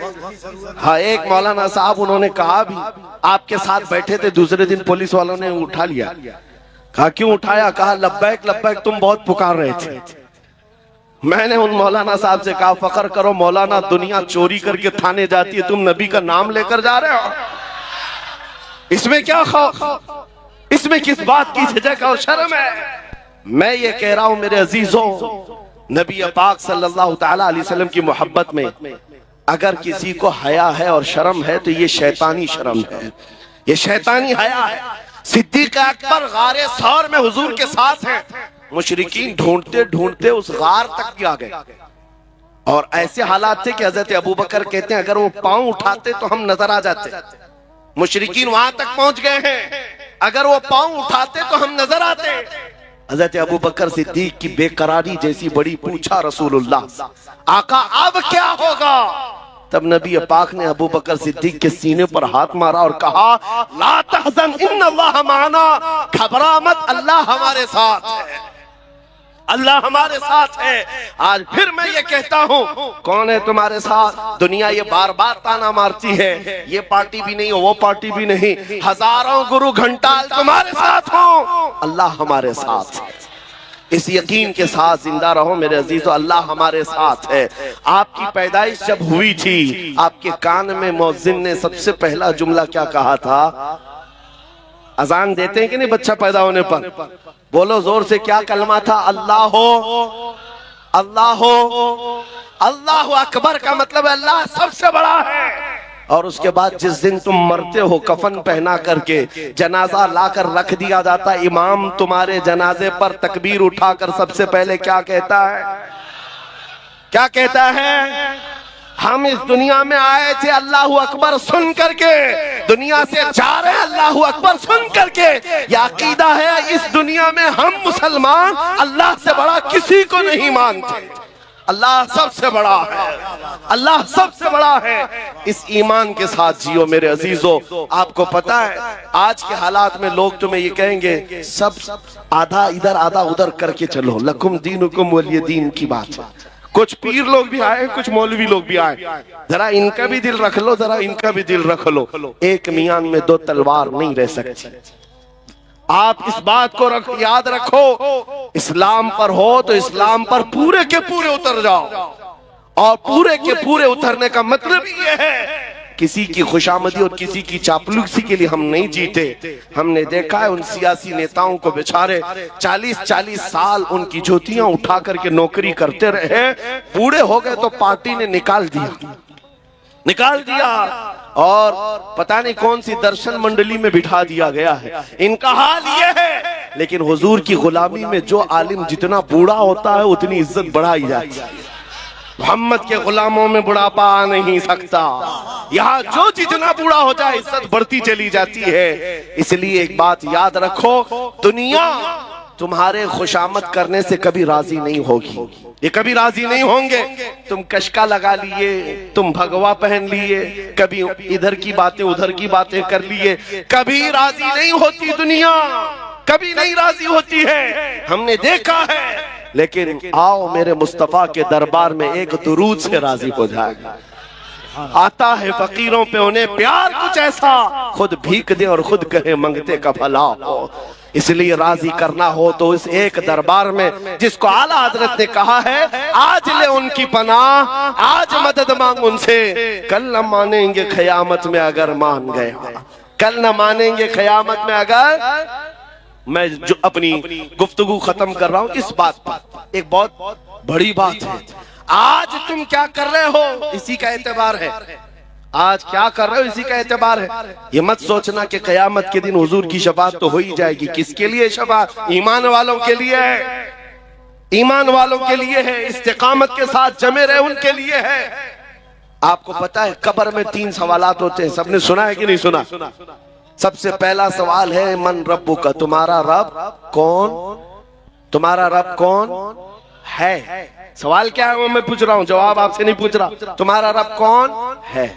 ہاں ایک مولانا صاحب انہوں نے کہا بھی، آپ کے ساتھ بیٹھے تھے، دوسرے دن پولیس والوں نے اٹھا لیا۔ کہا کیوں اٹھایا؟ کہا لبیک لبیک تم بہت پکار رہے تھے۔ میں نے ان مولانا صاحب سے کہا فخر کرو مولانا، دنیا چوری کر کے تھانے جاتی ہے، تم نبی کا نام لے کر جا رہے ہو، اس میں کیا خوف، اس میں کس بات کی جھجک اور شرم ہے؟ میں یہ کہہ رہا ہوں میرے عزیزوں، نبی پاک صلی اللہ تعالی علیہ وسلم کی محبت میں اگر کسی کو حیا ہے اور شرم ہے تو یہ شیطانی شرم ہے، یہ شیطانی حیا ہے۔ صدیق اکبر غار ثور میں حضور کے ساتھ ہیں، مشرکین ڈھونڈتے ڈھونڈتے اس غار تک بھی آ گئے، اور ایسے حالات تھے کہ حضرت ابو بکر کہتے ہیں اگر وہ پاؤں اٹھاتے تو ہم نظر آ جاتے۔ مشرکین وہاں تک پہنچ گئے ہیں، اگر وہ پاؤں اٹھاتے تو ہم نظر آتے۔ حضرت ابو بکر صدیق کی بے قراری جیسی بڑی، پوچھا رسول اللہ آقا اب کیا ہوگا؟ تب نبی پاک نے ابو بکر صدیق کے سینے پر ہاتھ مارا اور کہا لا تحزن ان اللہ معنا، گھبرا مت، اللہ ہمارے ساتھ ہے، اللہ ہمارے ساتھ ہے۔ آج پھر میں یہ کہتا ہوں، کون ہے تمہارے ساتھ؟ دنیا یہ بار بار تانا مارتی ہے، یہ پارٹی بھی نہیں، وہ پارٹی بھی نہیں، ہزاروں گرو گھنٹال تمہارے ساتھ ہوں، اللہ ہمارے ساتھ ہے۔ اس یقین کے ساتھ زندہ رہو میرے عزیزو، اللہ ہمارے ساتھ ہے۔ آپ کی پیدائش جب ہوئی تھی، آپ کے کان میں مؤذن نے سب سے پہلا جملہ کیا کہا تھا؟ اذان دیتے ہیں کہ نہیں بچہ پیدا ہونے پر؟ بولو زور سے، کیا کلمہ تھا؟ اللہ ہو، اللہ ہو، اللہ اکبر کا مطلب ہے اللہ سب سے بڑا ہے۔ اور اس کے بعد جس دن تم مرتے ہو، کفن پہنا کر کے جنازہ لا کر رکھ دیا جاتا، امام تمہارے جنازے پر تکبیر اٹھا کر سب سے پہلے کیا کہتا ہے؟ کیا کہتا ہے؟ ہم اس دنیا میں آئے تھے اللہ اکبر سن کر کے، دنیا سے جا رہے ہیں اللہ اکبر سن کر کے۔ یہ عقیدہ ہے اس دنیا میں ہم مسلمان اللہ سے بڑا کسی کو نہیں مانتے، اللہ سب سے بڑا ہے، اللہ سب سے بڑا ہے۔ اس ایمان کے ساتھ جیو میرے عزیزو۔ آپ کو پتا ہے آج کے حالات میں لوگ تمہیں یہ کہیں گے سب آدھا ادھر آدھا ادھر کر کے چلو، لکم دینکم ولی دین کی بات ہے۔ کچھ پیر لوگ بھی آئے، کچھ مولوی لوگ بھی آئے، ذرا ان کا بھی دل رکھ لو، ذرا ان کا بھی دل رکھ لو، ایک میان میں دو تلوار نہیں رہ سکتی۔ آپ اس بات کو یاد رکھو، اسلام پر ہو تو اسلام پر پورے کے پورے اتر جاؤ، اور پورے کے پورے اترنے کا مطلب یہ ہے کسی کی خوشامدی اور کسی کی چاپلوسی کے لیے ہم نہیں جیتے۔ ہم نے دیکھا ہے ان سیاسی نیتاؤں کو بیچارے 40 سال ان کی جوتیاں اٹھا کر کے نوکری کرتے رہے، بوڑھے ہو گئے تو پارٹی نے نکال دیا اور پتہ نہیں کون سی درشن منڈلی میں بٹھا دیا گیا ہے۔ ان کا حال یہ ہے، لیکن حضور کی غلامی میں جو عالم جتنا بوڑھا ہوتا ہے اتنی عزت بڑھائی جاتی ہے۔ محمد کے غلاموں میں بڑھاپا آ نہیں سکتا، یہاں جو جتنا بوڑھا ہو جائے عزت بڑھتی چلی جاتی ہے۔ اس لیے ایک بات یاد رکھو، دنیا تمہارے خوشامد کرنے سے کبھی راضی نہیں ہوگی، یہ کبھی راضی نہیں ہوں گے۔ تم کشکا لگا لیے، تم بھگوا پہن لیے، کبھی ادھر کی باتیں ادھر کی باتیں کر لیے، کبھی راضی نہیں ہوتی دنیا، کبھی نہیں راضی ہوتی ہے، ہم نے دیکھا ہے۔ لیکن آؤ میرے مصطفیٰ کے دربار میں ایک درود سے راضی ہو جائے گا۔ آتا ہے فقیروں پہ انہیں پیار کچھ ایسا، خود بھیک دے اور خود کہے منگتے کا بھلا ہو۔ اس لیے راضی کرنا ہو تو اس ایک دربار میں جس کو اعلیٰ حضرت نے کہا ہے آج لے ان کی پناہ، آج مدد مانگ ان سے، کل نہ مانیں گے قیامت میں اگر مان گئے، کل نہ مانیں گے قیامت میں اگر۔ میں جو اپنی گفتگو ختم کر رہا ہوں اس بات پر، ایک بہت بڑی بات ہے، آج تم کیا کر رہے ہو اسی کا اعتبار ہے، آج کیا کر رہے ہو اسی کا اعتبار ہے۔ یہ مت سوچنا کہ قیامت کے دن حضور کی شفاعت تو ہو ہی جائے گی، کس کے لیے شفاعت؟ ایمان والوں کے لیے ہے، ایمان والوں کے لیے ہے، استقامت کے ساتھ جمے رہے ان کے لیے ہے۔ آپ کو پتا ہے قبر میں 3 سوالات ہوتے ہیں، سب نے سنا ہے کہ نہیں سنا؟ سب سے پہلا سوال ہے من ربک کا، تمہارا رب کون، تمہارا رب کون ہے؟ سوال کیا ہے وہ میں پوچھ رہا ہوں، جواب آپ سے نہیں پوچھ رہا، تمہارا رب کون ہے؟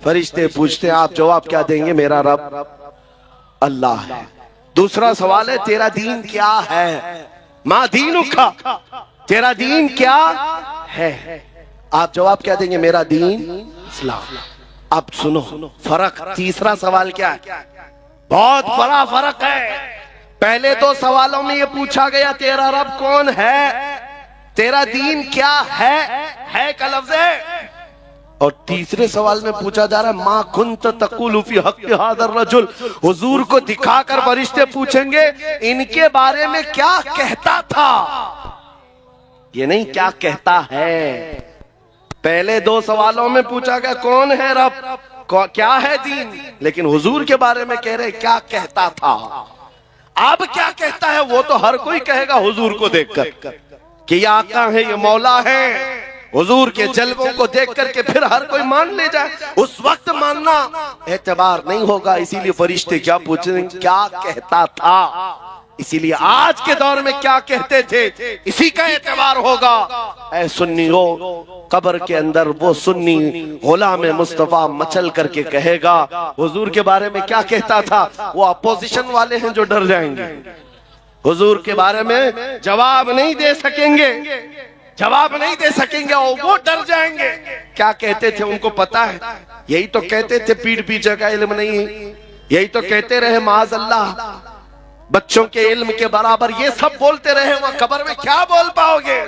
فرشتے پوچھتے ہیں، آپ جواب کیا دیں گے؟ میرا رب اللہ ہے۔ دوسرا سوال ہے تیرا دین کیا ہے؟ ما دینک، تیرا دین کیا ہے؟ آپ جواب کیا دیں گے؟ میرا دین اسلام۔ اب سنو فرق، تیسرا سوال کیا ہے؟ بہت بڑا فرق ہے۔ پہلے 2 سوالوں میں یہ پوچھا گیا تیرا رب کون ہے، تیرا دین کیا ہے کا لفظ ہے، اور تیسرے سوال میں پوچھا جا رہا ہے ما کنت تقول فی حق ھذا الرجل، حضور کو دکھا کر فرشتے پوچھیں گے ان کے بارے میں کیا کہتا تھا، یہ نہیں کیا کہتا ہے۔ پہلے 2 سوالوں میں پوچھا گیا کون ہے رب، کیا ہے دین، لیکن حضور کے بارے میں کہہ رہے کیا کہتا تھا۔ اب کیا کہتا ہے وہ تو ہر کوئی کہے گا حضور کو دیکھ کر کہ یہ آقا ہے، یہ مولا ہے۔ حضور کے جلووں کو دیکھ کر کے پھر ہر کوئی مان لے جائے، اس وقت ماننا اعتبار نہیں ہوگا۔ اسی لیے فرشتے کیا پوچھیں کیا کہتا تھا، اسی لیے آج کے دور میں کیا کہتے تھے اسی کا اعتبار ہوگا۔ اے سنیو، قبر کے اندر وہ سنی غلام مصطفیٰ مچل کر کے کہے گا حضور کے بارے میں کیا کہتا تھا، وہ اپوزیشن والے ہیں جو ڈر جائیں گے، حضور کے بارے میں جواب نہیں دے سکیں گے، جواب نہیں دے سکیں گے اور وہ ڈر جائیں گے۔ کیا کہتے تھے ان کو پتا ہے، یہی تو کہتے تھے پیٹھ پیچھے کا علم نہیں، یہی تو کہتے رہے معاذ اللہ بچوں کے علم کے برابر یہ سب بولتے رہے وہاں قبر میں کیا بول پاؤ گے؟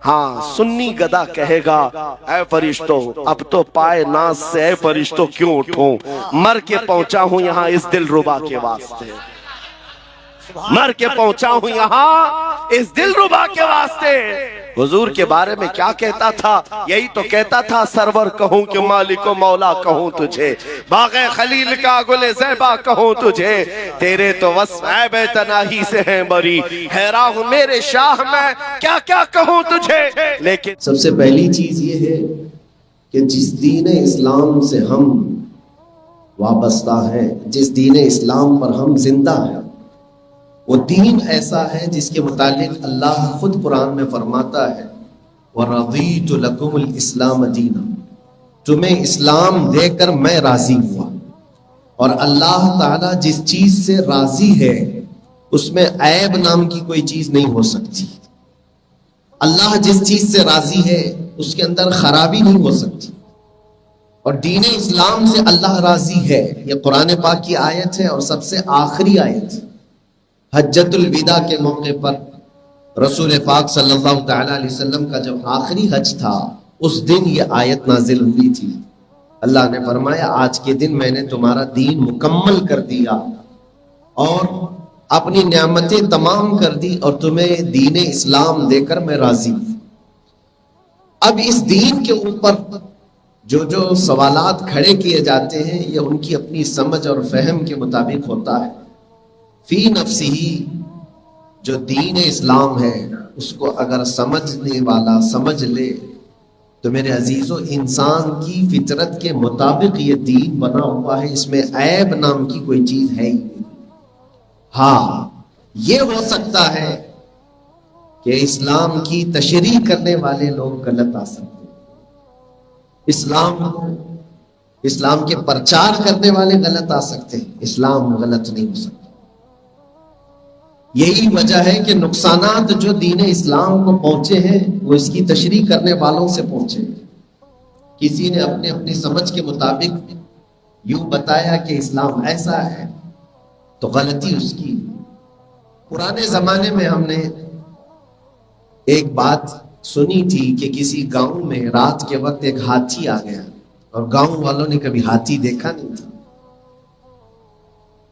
ہاں سنی گدا کہے گا اے فرشتوں اب تو پائے ناز سے اے فرشتوں کیوں اٹھوں، مر کے پہنچا ہوں یہاں اس دل ربا کے واسطے، مر کے پہنچا ہوں یہاں اس دل ربا کے واسطے۔ حضور کے بارے میں کیا کہتا تھا؟ یہی تو کہتا تھا سرور کہوں کہ مالک و مولا کہوں تجھے، باغ خلیل کا گل زیبا کہوں تجھے، تیرے تو وصف عیب تناہی سے ہیں بری، حیران ہوں میرے شاہ میں کیا کیا کہوں تجھے۔ لیکن سب سے پہلی چیز یہ ہے کہ جس دین اسلام سے ہم وابستہ ہیں، جس دین اسلام پر ہم زندہ ہیں، وہ دین ایسا ہے جس کے متعلق اللہ خود قرآن میں فرماتا ہے وَرَضِيتُ لَكُمُ الْإِسْلَامَ دِينًا، تمہیں اسلام دے کر میں راضی ہوا۔ اور اللہ تعالیٰ جس چیز سے راضی ہے اس میں عیب نام کی کوئی چیز نہیں ہو سکتی۔ اللہ جس چیز سے راضی ہے اس کے اندر خرابی نہیں ہو سکتی، اور دین اسلام سے اللہ راضی ہے۔ یہ قرآن پاک کی آیت ہے اور سب سے آخری آیت ہے۔ حجۃ الوداع کے موقع پر رسول پاک صلی اللہ تعالیٰ علیہ وسلم کا جب آخری حج تھا اس دن یہ آیت نازل ہوئی تھی۔ اللہ نے فرمایا آج کے دن میں نے تمہارا دین مکمل کر دیا اور اپنی نعمتیں تمام کر دی اور تمہیں دین اسلام دے کر میں راضی ہوں۔ اب اس دین کے اوپر جو سوالات کھڑے کیے جاتے ہیں یہ ان کی اپنی سمجھ اور فہم کے مطابق ہوتا ہے۔ فی نفسی جو دین اسلام ہے اس کو اگر سمجھنے والا سمجھ لے تو میرے عزیزو انسان کی فطرت کے مطابق یہ دین بنا ہوا ہے، اس میں عیب نام کی کوئی چیز ہے ہی نہیں۔ ہاں یہ ہو سکتا ہے کہ اسلام کی تشریح کرنے والے لوگ غلط آ سکتے ہیں، اسلام کے پرچار کرنے والے غلط آ سکتے ہیں، اسلام غلط نہیں ہو سکتا۔ یہی وجہ ہے کہ نقصانات جو دین اسلام کو پہنچے ہیں وہ اس کی تشریح کرنے والوں سے پہنچے۔ کسی نے اپنی سمجھ کے مطابق یوں بتایا کہ اسلام ایسا ہے تو غلطی اس کی۔ پرانے زمانے میں ہم نے ایک بات سنی تھی کہ کسی گاؤں میں رات کے وقت ایک ہاتھی آ گیا اور گاؤں والوں نے کبھی ہاتھی دیکھا نہیں تھا،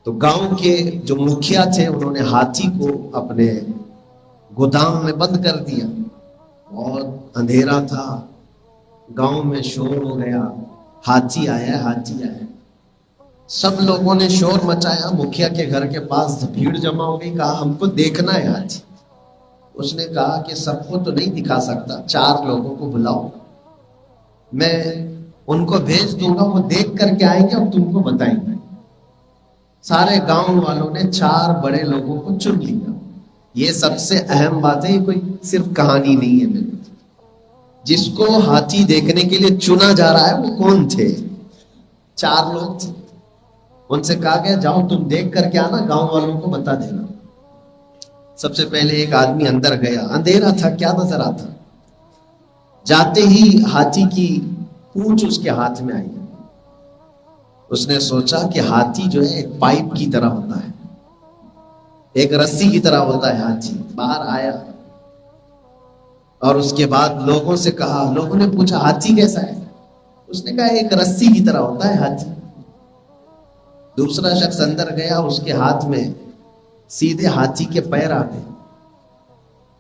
تو گاؤں کے جو مکھیا تھے انہوں نے ہاتھی کو اپنے گودام میں بند کر دیا۔ بہت اندھیرا تھا، گاؤں میں شور ہو گیا، ہاتھی آیا ہاتھی آیا، سب لوگوں نے شور مچایا۔ مکھیا کے گھر کے پاس بھیڑ جمع ہو گئی، کہا ہم کو دیکھنا ہے ہاتھی۔ اس نے کہا کہ سب کو تو نہیں دکھا سکتا، 4 لوگوں کو بلاؤ، میں ان کو بھیج دوں گا، وہ دیکھ کر کے آئیں گے اور تم کو بتائیں گے۔ سارے گاؤں والوں نے 4 بڑے لوگوں کو چن لیا۔ یہ سب سے اہم بات ہے، یہ کوئی صرف کہانی نہیں ہے میرے، جس کو ہاتھی دیکھنے کے لیے چنا جا رہا ہے وہ کون تھے؟ 4 لوگ تھے۔ ان سے کہا گیا جاؤ تم دیکھ کر کے آنا، گاؤں والوں کو بتا دینا۔ سب سے پہلے ایک آدمی اندر گیا، اندھیرا تھا، کیا نظر آتا؟ جاتے ہی ہاتھی کی پونچھ اس کے ہاتھ میں آئی۔ اس نے سوچا کہ ہاتھی جو ہے ایک پائپ کی طرح ہوتا ہے، ایک رسی کی طرح ہوتا ہے۔ ہاتھی باہر آیا اور اس کے بعد لوگوں سے کہا، لوگوں نے پوچھا ہاتھی کیسا ہے؟ اس نے کہا ایک رسی کی طرح ہوتا ہے ہاتھی۔ دوسرا شخص اندر گیا، اس کے ہاتھ میں سیدھے ہاتھی کے پیر آ گئے۔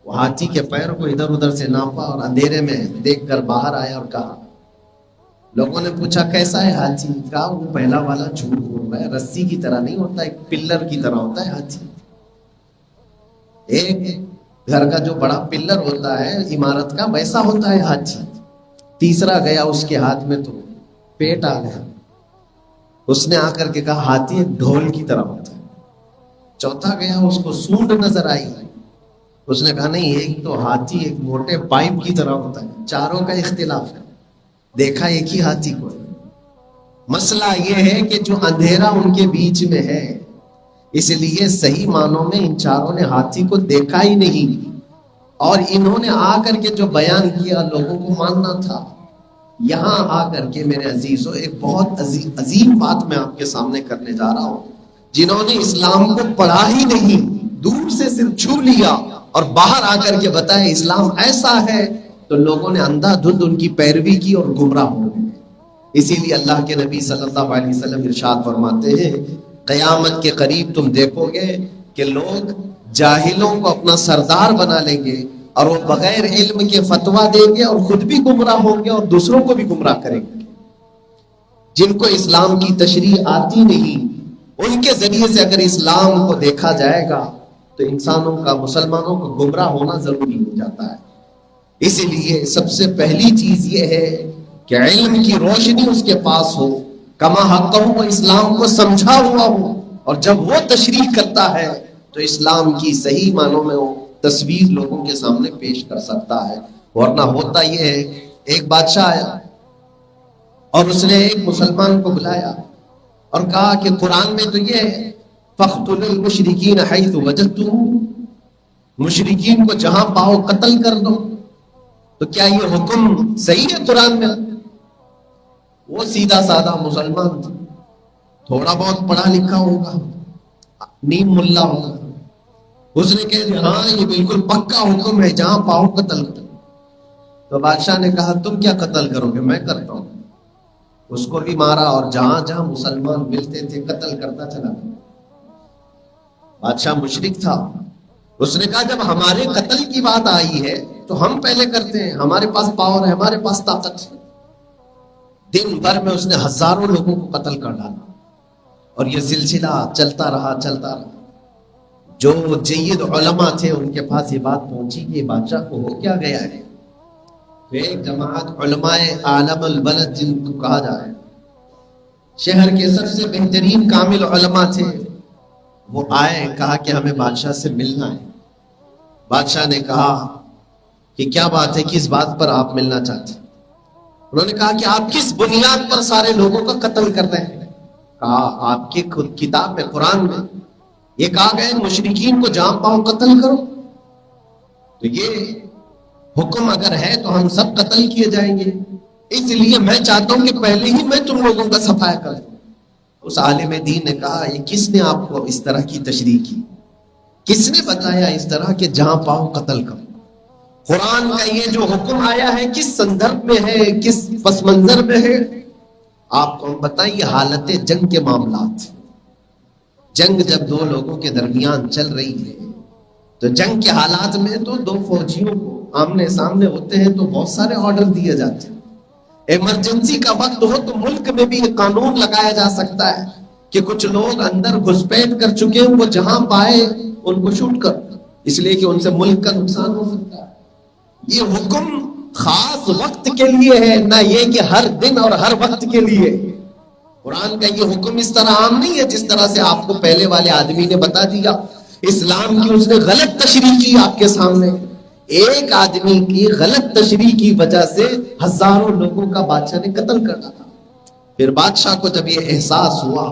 وہ ہاتھی کے پیر کو ادھر ادھر سے ناپا اور اندھیرے میں دیکھ کر باہر آیا اور کہا، لوگوں نے پوچھا کیسا ہے ہاتھی؟ کہا وہ پہلا والا جھوٹ بول رہا ہے، رسی کی طرح نہیں ہوتا، ایک پلر کی طرح ہوتا ہے ہاتھی۔ ایک گھر کا جو بڑا پلر ہوتا ہے عمارت کا ویسا ہوتا ہے ہاتھی۔ تیسرا گیا، اس کے ہاتھ میں تو پیٹ آ گیا۔ اس نے آ کر کے کہا ہاتھی ایک ڈھول کی طرح ہوتا ہے۔ چوتھا گیا، اس کو سونڈ نظر آئی۔ اس نے کہا نہیں، ایک تو ہاتھی ایک موٹے پائپ کی طرح ہوتا ہے۔ چاروں کا اختلاف ہے، دیکھا ایک ہی ہاتھی کو۔ مسئلہ یہ ہے کہ جو اندھیرا ان کے بیچ میں ہے، اس لیے صحیح معنوں میں ان چاروں نے ہاتھی کو دیکھا ہی نہیں، اور انہوں نے آ کر کے جو بیان کیا لوگوں کو ماننا تھا۔ یہاں آ کر کے میرے عزیزو ایک بہت عظیم بات میں آپ کے سامنے کرنے جا رہا ہوں، جنہوں نے اسلام کو پڑھا ہی نہیں، دور سے صرف چھو لیا اور باہر آ کر کے بتایا اسلام ایسا ہے، تو لوگوں نے اندھا دھند ان کی پیروی کی اور گمراہ ہو گئے۔ اسی لیے اللہ کے نبی صلی اللہ علیہ وسلم ارشاد فرماتے ہیں قیامت کے قریب تم دیکھو گے کہ لوگ جاہلوں کو اپنا سردار بنا لیں گے اور وہ بغیر علم کے فتویٰ دیں گے اور خود بھی گمراہ ہوں گے اور دوسروں کو بھی گمراہ کریں گے۔ جن کو اسلام کی تشریح آتی نہیں، ان کے ذریعے سے اگر اسلام کو دیکھا جائے گا تو انسانوں کا، مسلمانوں کو گمراہ ہونا ضروری ہو جاتا ہے۔ اسی لیے سب سے پہلی چیز یہ ہے کہ علم کی روشنی اس کے پاس ہو، کما حق وہ اسلام کو سمجھا ہوا ہو، اور جب وہ تشریح کرتا ہے تو اسلام کی صحیح معنوں میں وہ تصویر لوگوں کے سامنے پیش کر سکتا ہے۔ ورنہ ہوتا یہ ہے، ایک بادشاہ آیا اور اس نے ایک مسلمان کو بلایا اور کہا کہ قرآن میں تو یہ ہے فَاقْتُلُوا الْمُشْرِكِينَ حَيْثُ وَجَدْتُمُوهُمْ، مشرکین کو جہاں پاؤ قتل کر دو، تو کیا یہ حکم صحیح ہے قرآن میں؟ وہ سیدھا سادہ مسلمان تھا، تھوڑا بہت پڑھا لکھا ہوگا، نیم ملا ہوگا، اس نے کہہ دیا ہاں یہ بالکل پکا حکم ہے، جہاں پاؤ قتل کرو۔ تو بادشاہ نے کہا تم کیا قتل کرو گے، میں کرتا ہوں۔ اس کو بھی مارا اور جہاں جہاں مسلمان ملتے تھے قتل کرتا چلا گیا۔ بادشاہ مشرک تھا، اس نے کہا جب ہمارے قتل کی بات آئی ہے تو ہم پہلے کرتے ہیں، ہمارے پاس پاور ہے، ہمارے پاس طاقت ہے۔ دن بھر میں اس نے ہزاروں لوگوں کو قتل کر ڈالا اور یہ سلسلہ چلتا رہا۔ جو جید علماء تھے ان کے پاس یہ بات پہنچی کہ بادشاہ کو ہو کیا گیا ہے۔ تو ایک جماعت علماء عالم البلد جن کو کہا جائے، شہر کے سب سے بہترین کامل علماء تھے، وہ آئے، کہا کہ ہمیں بادشاہ سے ملنا ہے۔ بادشاہ نے کہا کہ کیا بات ہے، کس بات پر آپ ملنا چاہتے ہیں؟ انہوں نے کہا کہ آپ کس بنیاد پر سارے لوگوں کا قتل کر رہے ہیں؟ کہا آپ کی خود کتاب میں، قرآن میں یہ کہا گیا مشرکین کو جہاں پاؤ قتل کرو، تو یہ حکم اگر ہے تو ہم سب قتل کیے جائیں گے، اس لیے میں چاہتا ہوں کہ پہلے ہی میں تم لوگوں کا صفایا کر دوں۔ اس عالم دین نے کہا یہ کس نے آپ کو اس طرح کی تشریح کی، کس نے بتایا اس طرح کہ جہاں پاؤ قتل کرو؟ قرآن کا یہ جو حکم آیا ہے کس سندرب میں ہے، کس پس منظر میں ہے؟ آپ کو ہم بتائیں، یہ حالت جنگ کے معاملات۔ جنگ جب دو لوگوں کے درمیان چل رہی ہے تو جنگ کے حالات میں تو دو فوجیوں کو آمنے سامنے ہوتے ہیں تو بہت سارے آرڈر دیے جاتے ہیں۔ ایمرجنسی کا وقت ہو تو ملک میں بھی یہ قانون لگایا جا سکتا ہے کہ کچھ لوگ اندر گھسپیٹ کر چکے ہیں، وہ جہاں پائے ان کو شوٹ کر، اس لیے کہ ان سے ملک کا نقصان ہو سکتا ہے۔ یہ حکم خاص وقت کے لیے ہے، نہ یہ کہ ہر دن اور ہر وقت کے لیے۔ قرآن کا یہ حکم اس طرح عام نہیں ہے جس طرح سے آپ کو پہلے والے آدمی نے بتا دیا۔ اسلام کی اس نے غلط تشریح کی آپ کے سامنے، ایک آدمی کی غلط تشریح کی وجہ سے ہزاروں لوگوں کا بادشاہ نے قتل کر ڈالا۔ پھر بادشاہ کو جب یہ احساس ہوا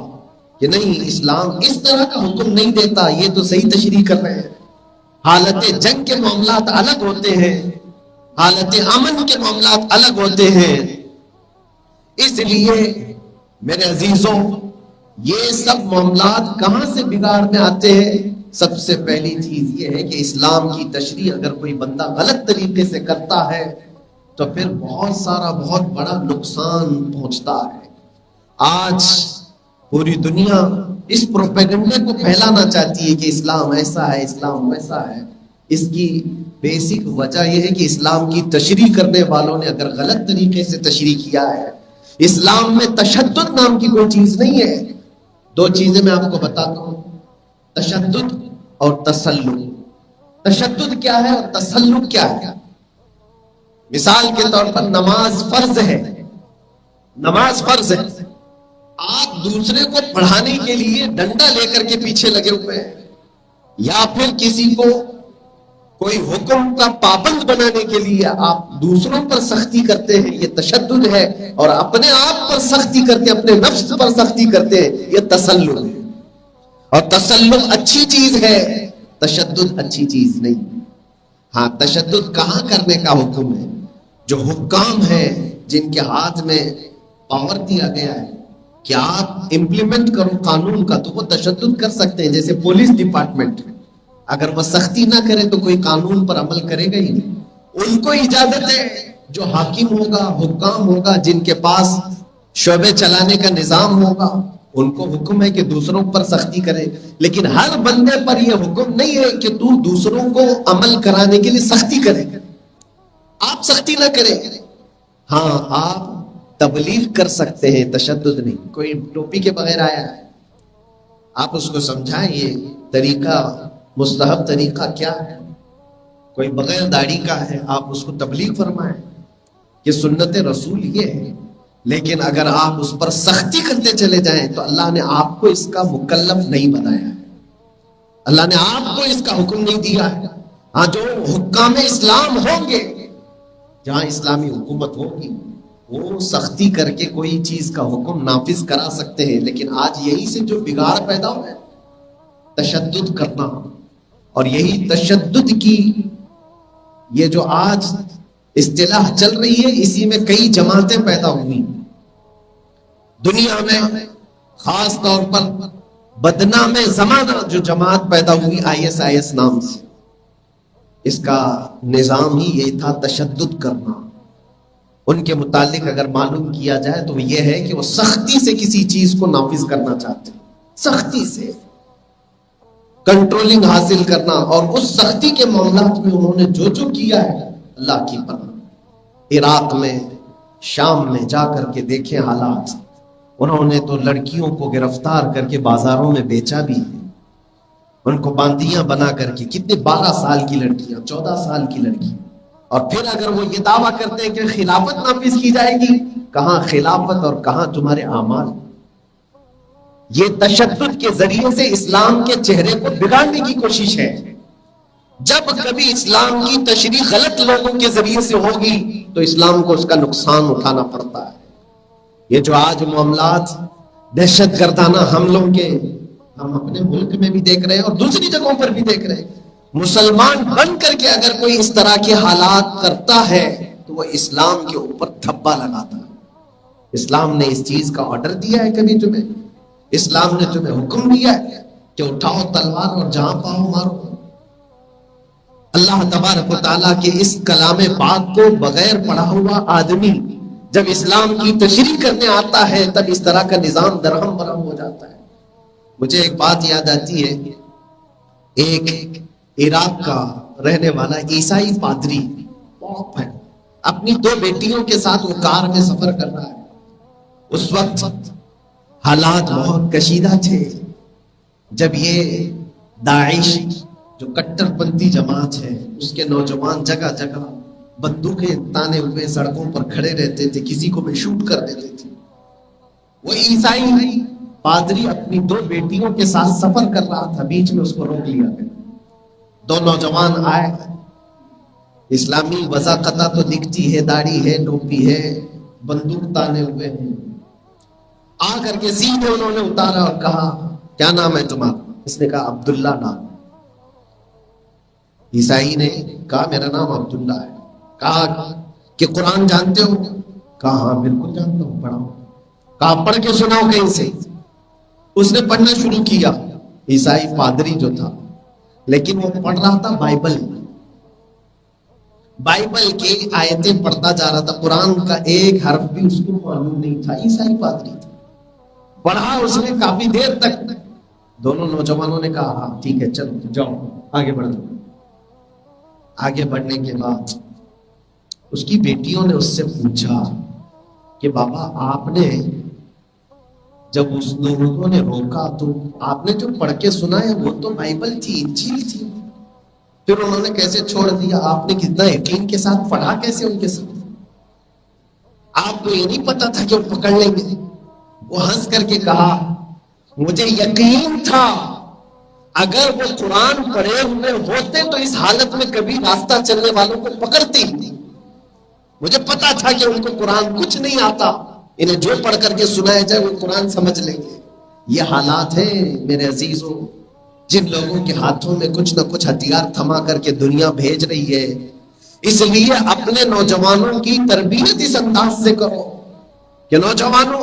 کہ نہیں، اسلام اس طرح کا حکم نہیں دیتا، یہ تو صحیح تشریح کر رہے ہیں۔ حالت جنگ کے معاملات الگ ہوتے ہیں، حالت امن کے معاملات الگ ہوتے ہیں۔ اس لیے میرے عزیزوں، یہ سب معاملات کہاں سے بگاڑ میں آتے ہیں؟ سب سے پہلی چیز یہ ہے کہ اسلام کی تشریح اگر کوئی بندہ غلط طریقے سے کرتا ہے تو پھر بہت بڑا نقصان پہنچتا ہے۔ آج پوری دنیا اس پروپیگنڈے کو پھیلانا چاہتی ہے کہ اسلام ایسا ہے، اسلام ویسا ہے۔ اس کی بیسک وجہ یہ ہے کہ اسلام کی تشریح کرنے والوں نے اگر غلط طریقے سے تشریح کیا ہے۔ اسلام میں تشدد نام کی کوئی چیز نہیں ہے۔ دو چیزیں میں آپ کو بتاتا ہوں، تشدد اور تسلط۔ تشدد کیا ہے اور تسلط کیا ہے؟ مثال کے طور پر نماز فرض ہے، نماز فرض ہے، آپ دوسرے کو پڑھانے کے لیے ڈنڈا لے کر کے پیچھے لگے ہوئے ہیں، یا پھر کسی کو کوئی حکم کا پابند بنانے کے لیے آپ دوسروں پر سختی کرتے ہیں، یہ تشدد ہے، اور اپنے آپ پر سختی کرتے ہیں، اپنے نفس پر سختی کرتے ہیں، یہ تسلط ہے۔ اور تسلط اچھی چیز ہے، تشدد اچھی چیز نہیں۔ ہاں، تشدد کہاں کرنے کا حکم ہے؟ جو حکام ہیں، جن کے ہاتھ میں پاور دیا گیا ہے، کہ آپ امپلیمنٹ کرو قانون کا تو وہ تشدد کر سکتے ہیں. جیسے پولیس ڈپارٹمنٹ اگر وہ سختی نہ کرے تو کوئی قانون پر عمل کرے گا ہی نہیں. ان کو اجازت ہے، جو حاکم ہوگا، حکام ہوگا، جن کے پاس شعبے چلانے کا نظام ہوگا، ان کو حکم ہے کہ دوسروں پر سختی کرے. لیکن ہر بندے پر یہ حکم نہیں ہے کہ تو دوسروں کو عمل کرانے کے لیے سختی کرے. آپ سختی نہ کریں. ہاں آپ تبلیغ کر سکتے ہیں، تشدد نہیں. کوئی ٹوپی کے بغیر آیا ہے، آپ اس کو سمجھائیں یہ طریقہ، مستحب طریقہ کیا ہے. کوئی بغیر داڑھی کا ہے، آپ اس کو تبلیغ فرمائیں کہ سنت رسول یہ ہے. لیکن اگر آپ اس پر سختی کرتے چلے جائیں تو اللہ نے آپ کو اس کا مکلف نہیں بنایا ہے، اللہ نے آپ کو اس کا حکم نہیں دیا ہے. ہاں جو حکام اسلام ہوں گے، جہاں اسلامی حکومت ہوگی، وہ سختی کر کے کوئی چیز کا حکم نافذ کرا سکتے ہیں. لیکن آج یہی سے جو بگاڑ پیدا ہوا ہے، تشدد کرنا. اور یہی تشدد کی یہ جو آج اصطلاح چل رہی ہے، اسی میں کئی جماعتیں پیدا ہوئی دنیا میں. خاص طور پر بدنام زمانہ جو جماعت پیدا ہوئی ISIS نام سے، اس کا نظام ہی یہ تھا تشدد کرنا. ان کے متعلق اگر معلوم کیا جائے تو یہ ہے کہ وہ سختی سے کسی چیز کو نافذ کرنا چاہتے ہیں، سختی سے کنٹرولنگ حاصل کرنا. اور اس سختی کے معاملات میں انہوں نے جو جو کیا ہے، اللہ کی پناہ. عراق میں، شام میں جا کر کے دیکھیں حالات. انہوں نے تو لڑکیوں کو گرفتار کر کے بازاروں میں بیچا بھی ہے، ان کو باندیاں بنا کر کے. کتنے 12 سال کی لڑکیاں، 14 سال کی لڑکی. اور پھر اگر وہ یہ دعویٰ کرتے ہیں کہ خلافت نافذ کی جائے گی، کہاں خلافت اور کہاں تمہارے اعمال. یہ تشدد کے ذریعے سے اسلام کے چہرے کو بگاڑنے کی کوشش ہے. جب کبھی اسلام کی تشریح غلط لوگوں کے ذریعے سے ہوگی تو اسلام کو اس کا نقصان اٹھانا پڑتا ہے. یہ جو آج معاملات دہشت گردانہ حملوں کے ہم اپنے ملک میں بھی دیکھ رہے ہیں اور دوسری جگہوں پر بھی دیکھ رہے ہیں. مسلمان بن کر کے اگر کوئی اس طرح کے حالات کرتا ہے تو وہ اسلام کے اوپر دھبا لگاتا ہے. اسلام نے اس چیز کا آرڈر دیا ہے کبھی تمہیں؟ اسلام نے تمہیں حکم دیا ہے کہ اٹھاؤ تلوار اور جہاں پاؤ مارو؟ اللہ تبارک و تعالیٰ کے اس کلام پاک کو بغیر پڑھا ہوا آدمی جب اسلام کی تشریح کرنے آتا ہے تب اس طرح کا نظام درہم برہم ہو جاتا ہے. مجھے ایک بات یاد آتی ہے. ایک عراق کا رہنے والا عیسائی پادری پوپ ہے، اپنی 2 بیٹیوں کے ساتھ وہ کار میں سفر کر رہا ہے. اس وقت حالات بہت کشیدہ تھے جب یہ داعش جو کٹر پنتھی جماعت ہے، اس کے نوجوان جگہ جگہ بندوقیں تانے ہوئے سڑکوں پر کھڑے رہتے تھے، کسی کو بھی شوٹ کر دیتے تھے. وہ عیسائی پادری اپنی 2 بیٹیوں کے ساتھ سفر کر رہا تھا، بیچ میں اس کو روک لیا گیا. 2 نوجوان آئے، اسلامی وضاقتہ تو دکھتی ہے، داڑھی ہے، ٹوپی ہے، بندوق تانے ہوئے ہیں. آ کر کے سیدھے انہوں نے اتارا اور کہا کیا نام ہے تمہارا؟ اس نے کہا عبداللہ نام. عیسائی نے کہا میرا نام عبداللہ ہے. کہا کہ قرآن جانتے ہو؟ کہا ہاں بالکل جانتا ہوں، پڑھاؤ. کہا پڑھ کے سناؤ کہیں سے. اس نے پڑھنا شروع کیا، عیسائی پادری جو تھا، لیکن وہ پڑھ رہا تھا بائبل کی آیتیں پڑھتا جا رہا تھا. قرآن کا ایک حرف بھی اس کو معلوم نہیں تھا. عیسائی پادری تھا. پڑھا اس نے کافی دیر تک. دونوں نوجوانوں نے کہا ہاں ٹھیک ہے چلو جاؤ آگے بڑھ دو. آگے بڑھنے کے بعد اس کی بیٹیوں نے اس سے پوچھا کہ بابا آپ نے جب اس لوگوں نے روکا تو آپ نے جو پڑھ کے سنا ہے وہ تو بائبل تھی، انجیل تھی، پھر انہوں نے کیسے چھوڑ دیا؟ آپ نے کتنا یقین کے ساتھ پڑھا کیسے ان کے ساتھ؟ آپ کو یہ نہیں پتا تھا کہ وہ پکڑ لیں گے؟ وہ ہنس کر کے کہا مجھے یقین تھا اگر وہ قرآن پڑھے ہوئے ہوتے تو اس حالت میں کبھی راستہ چلنے والوں کو پکڑتے ہی. مجھے پتا تھا کہ ان کو قرآن کچھ نہیں آتا، انہیں جو پڑھ کر کے سنایا جائے وہ قرآن سمجھ لیں گے. یہ حالات ہیں میرے عزیزوں، جن لوگوں کے ہاتھوں میں کچھ نہ کچھ ہتھیار تھما کر کے دنیا بھیج رہی ہے. اس لیے اپنے نوجوانوں کی تربیت اس انداز سے کرو کہ نوجوانوں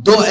2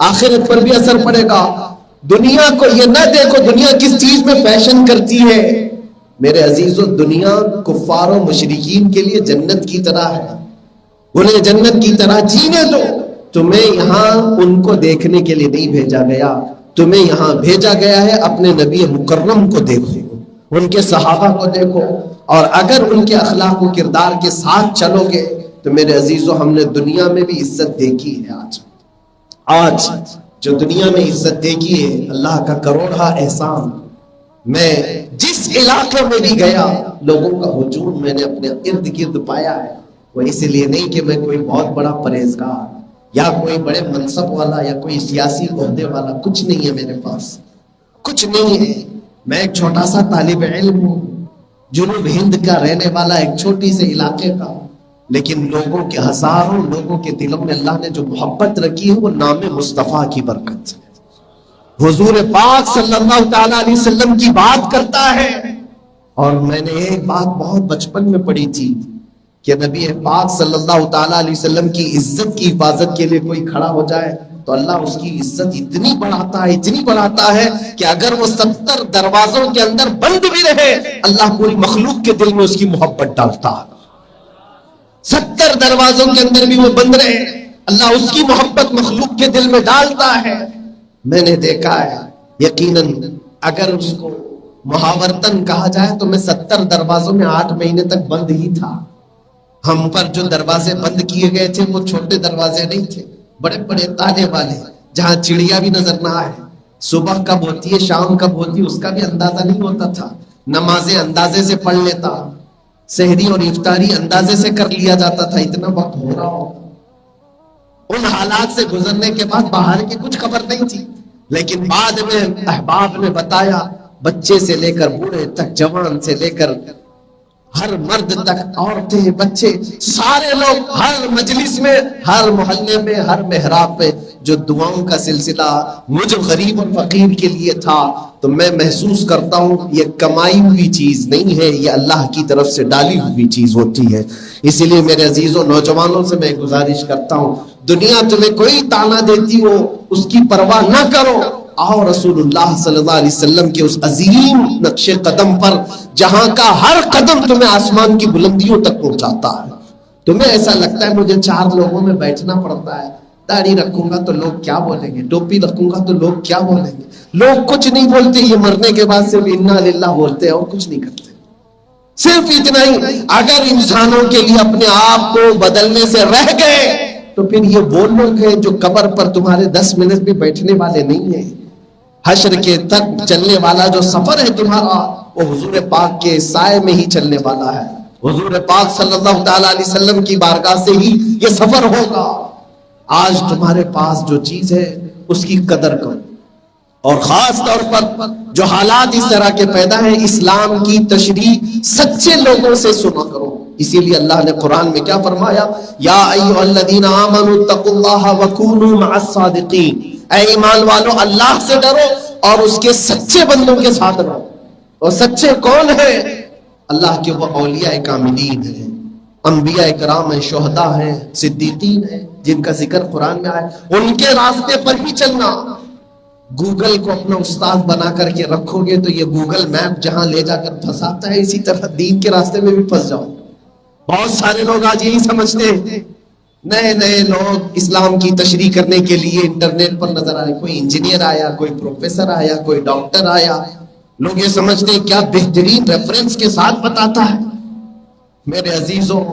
آخرت پر بھی اثر پڑے گا. دنیا کو یہ نہ دیکھو دنیا کس چیز میں فیشن کرتی ہے. میرے عزیزو دنیا کفار و مشرکین کے لیے جنت کی طرح ہے, انہیں جنت کی طرح جینے دو. تمہیں یہاں ان کو دیکھنے کے لیے نہیں بھیجا گیا, تمہیں یہاں بھیجا گیا ہے اپنے نبی مکرم کو دیکھو, ان کے صحابہ کو دیکھو, اور اگر ان کے اخلاق و کردار کے ساتھ چلو گے تو میرے عزیزو ہم نے دنیا میں بھی عزت دیکھی ہے. آج جو دنیا میں عزت دیکھی ہے اللہ کا کروڑا احسان. میں جس علاقے میں بھی گیا لوگوں کا ہجوم میں نے اپنے ارد گرد پایا ہے. وہ اس لیے نہیں کہ میں کوئی بہت بڑا پرہیزگار یا کوئی بڑے منصب والا یا کوئی سیاسی عہدے والا, کچھ نہیں ہے میرے پاس, کچھ نہیں ہے. میں ایک چھوٹا سا طالب علم ہوں, جنوب ہند کا رہنے والا ایک چھوٹی سے علاقے کا, لیکن لوگوں کے ہزاروں لوگوں کے دلوں میں اللہ نے جو محبت رکھی ہے وہ نام مصطفیٰ کی برکت سے. حضور پاک صلی اللہ تعالیٰ علیہ وسلم کی بات کرتا ہے. اور میں نے ایک بات بہت بچپن میں پڑھی تھی کہ نبی پاک صلی اللہ تعالیٰ علیہ وسلم کی عزت کی حفاظت کے لیے کوئی کھڑا ہو جائے تو اللہ اس کی عزت اتنی بڑھاتا ہے کہ اگر وہ 70 دروازوں کے اندر بند بھی رہے اللہ پوری مخلوق کے دل میں اس کی محبت ڈالتا ہے. 70 دروازوں کے اندر بھی وہ بند رہے اللہ اس کی محبت مخلوق کے دل میں ڈالتا ہے. میں نے دیکھا ہے یقیناً اگر اس کو محاورتن کہا جائے تو میں 70 دروازوں میں 8 مہینے تک بند ہی تھا. ہم پر جو دروازے بند کیے گئے تھے وہ چھوٹے دروازے نہیں تھے, بڑے بڑے تالے والے, جہاں چڑیا بھی نظر نہ آئے, صبح کب ہوتی ہے شام کب ہوتی ہے اس کا بھی اندازہ نہیں ہوتا تھا, نمازیں اندازے سے پڑھ لیتا, سحری اور افطاری اندازے سے کر لیا جاتا تھا, اتنا وقت ہو رہا ہو. ان حالات سے گزرنے کے بعد باہر کی کچھ خبر نہیں تھی, لیکن بعد میں احباب نے بتایا بچے سے لے کر بوڑھے تک, جوان سے لے کر ہر مرد تک, عورتیں بچے سارے لوگ ہر مجلس میں, ہر محلے میں, ہر محراب پہ جو دعاؤں کا سلسلہ مجھ غریب اور فقیر کے لیے تھا تو میں محسوس کرتا ہوں یہ کمائی ہوئی چیز نہیں ہے, یہ اللہ کی طرف سے ڈالی ہوئی چیز ہوتی ہے. اسی لیے میرے عزیزوں نوجوانوں سے میں گزارش کرتا ہوں دنیا تمہیں کوئی تانا دیتی ہو اس کی پرواہ نہ کرو, آؤ رسول اللہ صلی اللہ علیہ وسلم کے اس عظیم نقش قدم پر جہاں کا ہر قدم تمہیں آسمان کی بلندیوں تک پہنچاتا ہے. تمہیں ایسا لگتا ہے مجھے 4 لوگوں میں بیٹھنا پڑتا ہے, داڑھی رکھوں گا تو لوگ کیا بولیں گے, ٹوپی رکھوں گا تو لوگ کیا بولیں گے. لوگ کچھ نہیں بولتے, یہ مرنے کے بعد صرف انا للہ بولتے ہیں اور کچھ نہیں کرتے. صرف اتنا ہی, اگر انسانوں کے لیے اپنے آپ کو بدلنے سے رہ گئے تو پھر یہ وہ لوگ ہیں جو قبر پر تمہارے 10 منٹ بھی بیٹھنے والے نہیں ہیں. حشر کے تک چلنے والا جو سفر ہے تمہارا وہ حضور پاک کے سائے میں ہی چلنے والا ہے. حضور پاک صلی اللہ تعالیٰ علیہ وسلم کی بارگاہ سے ہی یہ سفر ہوگا. آج تمہارے پاس جو چیز ہے اس کی قدر کرو, اور خاص طور پر جو حالات اس طرح کے پیدا ہیں اسلام کی تشریح سچے لوگوں سے سنا کرو. اسی لیے اللہ نے قرآن میں کیا فرمایا, یا ایھا الذین آمنوا اتقوا اللہ وکونوا مع الصادقین, اے ایمان والو اللہ سے ڈرو اور اس کے سچے بندوں کے ساتھ رہو. اور سچے کون ہیں؟ اللہ کے وہ اولیاء کاملین ہیں, انبیاء کرام ہیں, شہداء ہیں, صدیقین ہیں جن کا ذکر قرآن میں آیا. ان کے راستے پر ہی چلنا. گوگل کو اپنا استاد بنا کر کے رکھو گے تو یہ گوگل میپ جہاں لے جا کر پھنساتا ہے اسی طرح دین کے راستے میں بھی پھنس جاؤ. بہت سارے لوگ آج یہی سمجھتے ہیں, نئے لوگ اسلام کی تشریح کرنے کے لیے انٹرنیٹ پر نظر آئے, کوئی انجینئر آیا, کوئی پروفیسر آیا, کوئی ڈاکٹر آیا, لوگ یہ سمجھتے ہیں کیا بہترین ریفرنس کے ساتھ بتاتا ہے. میرے عزیزوں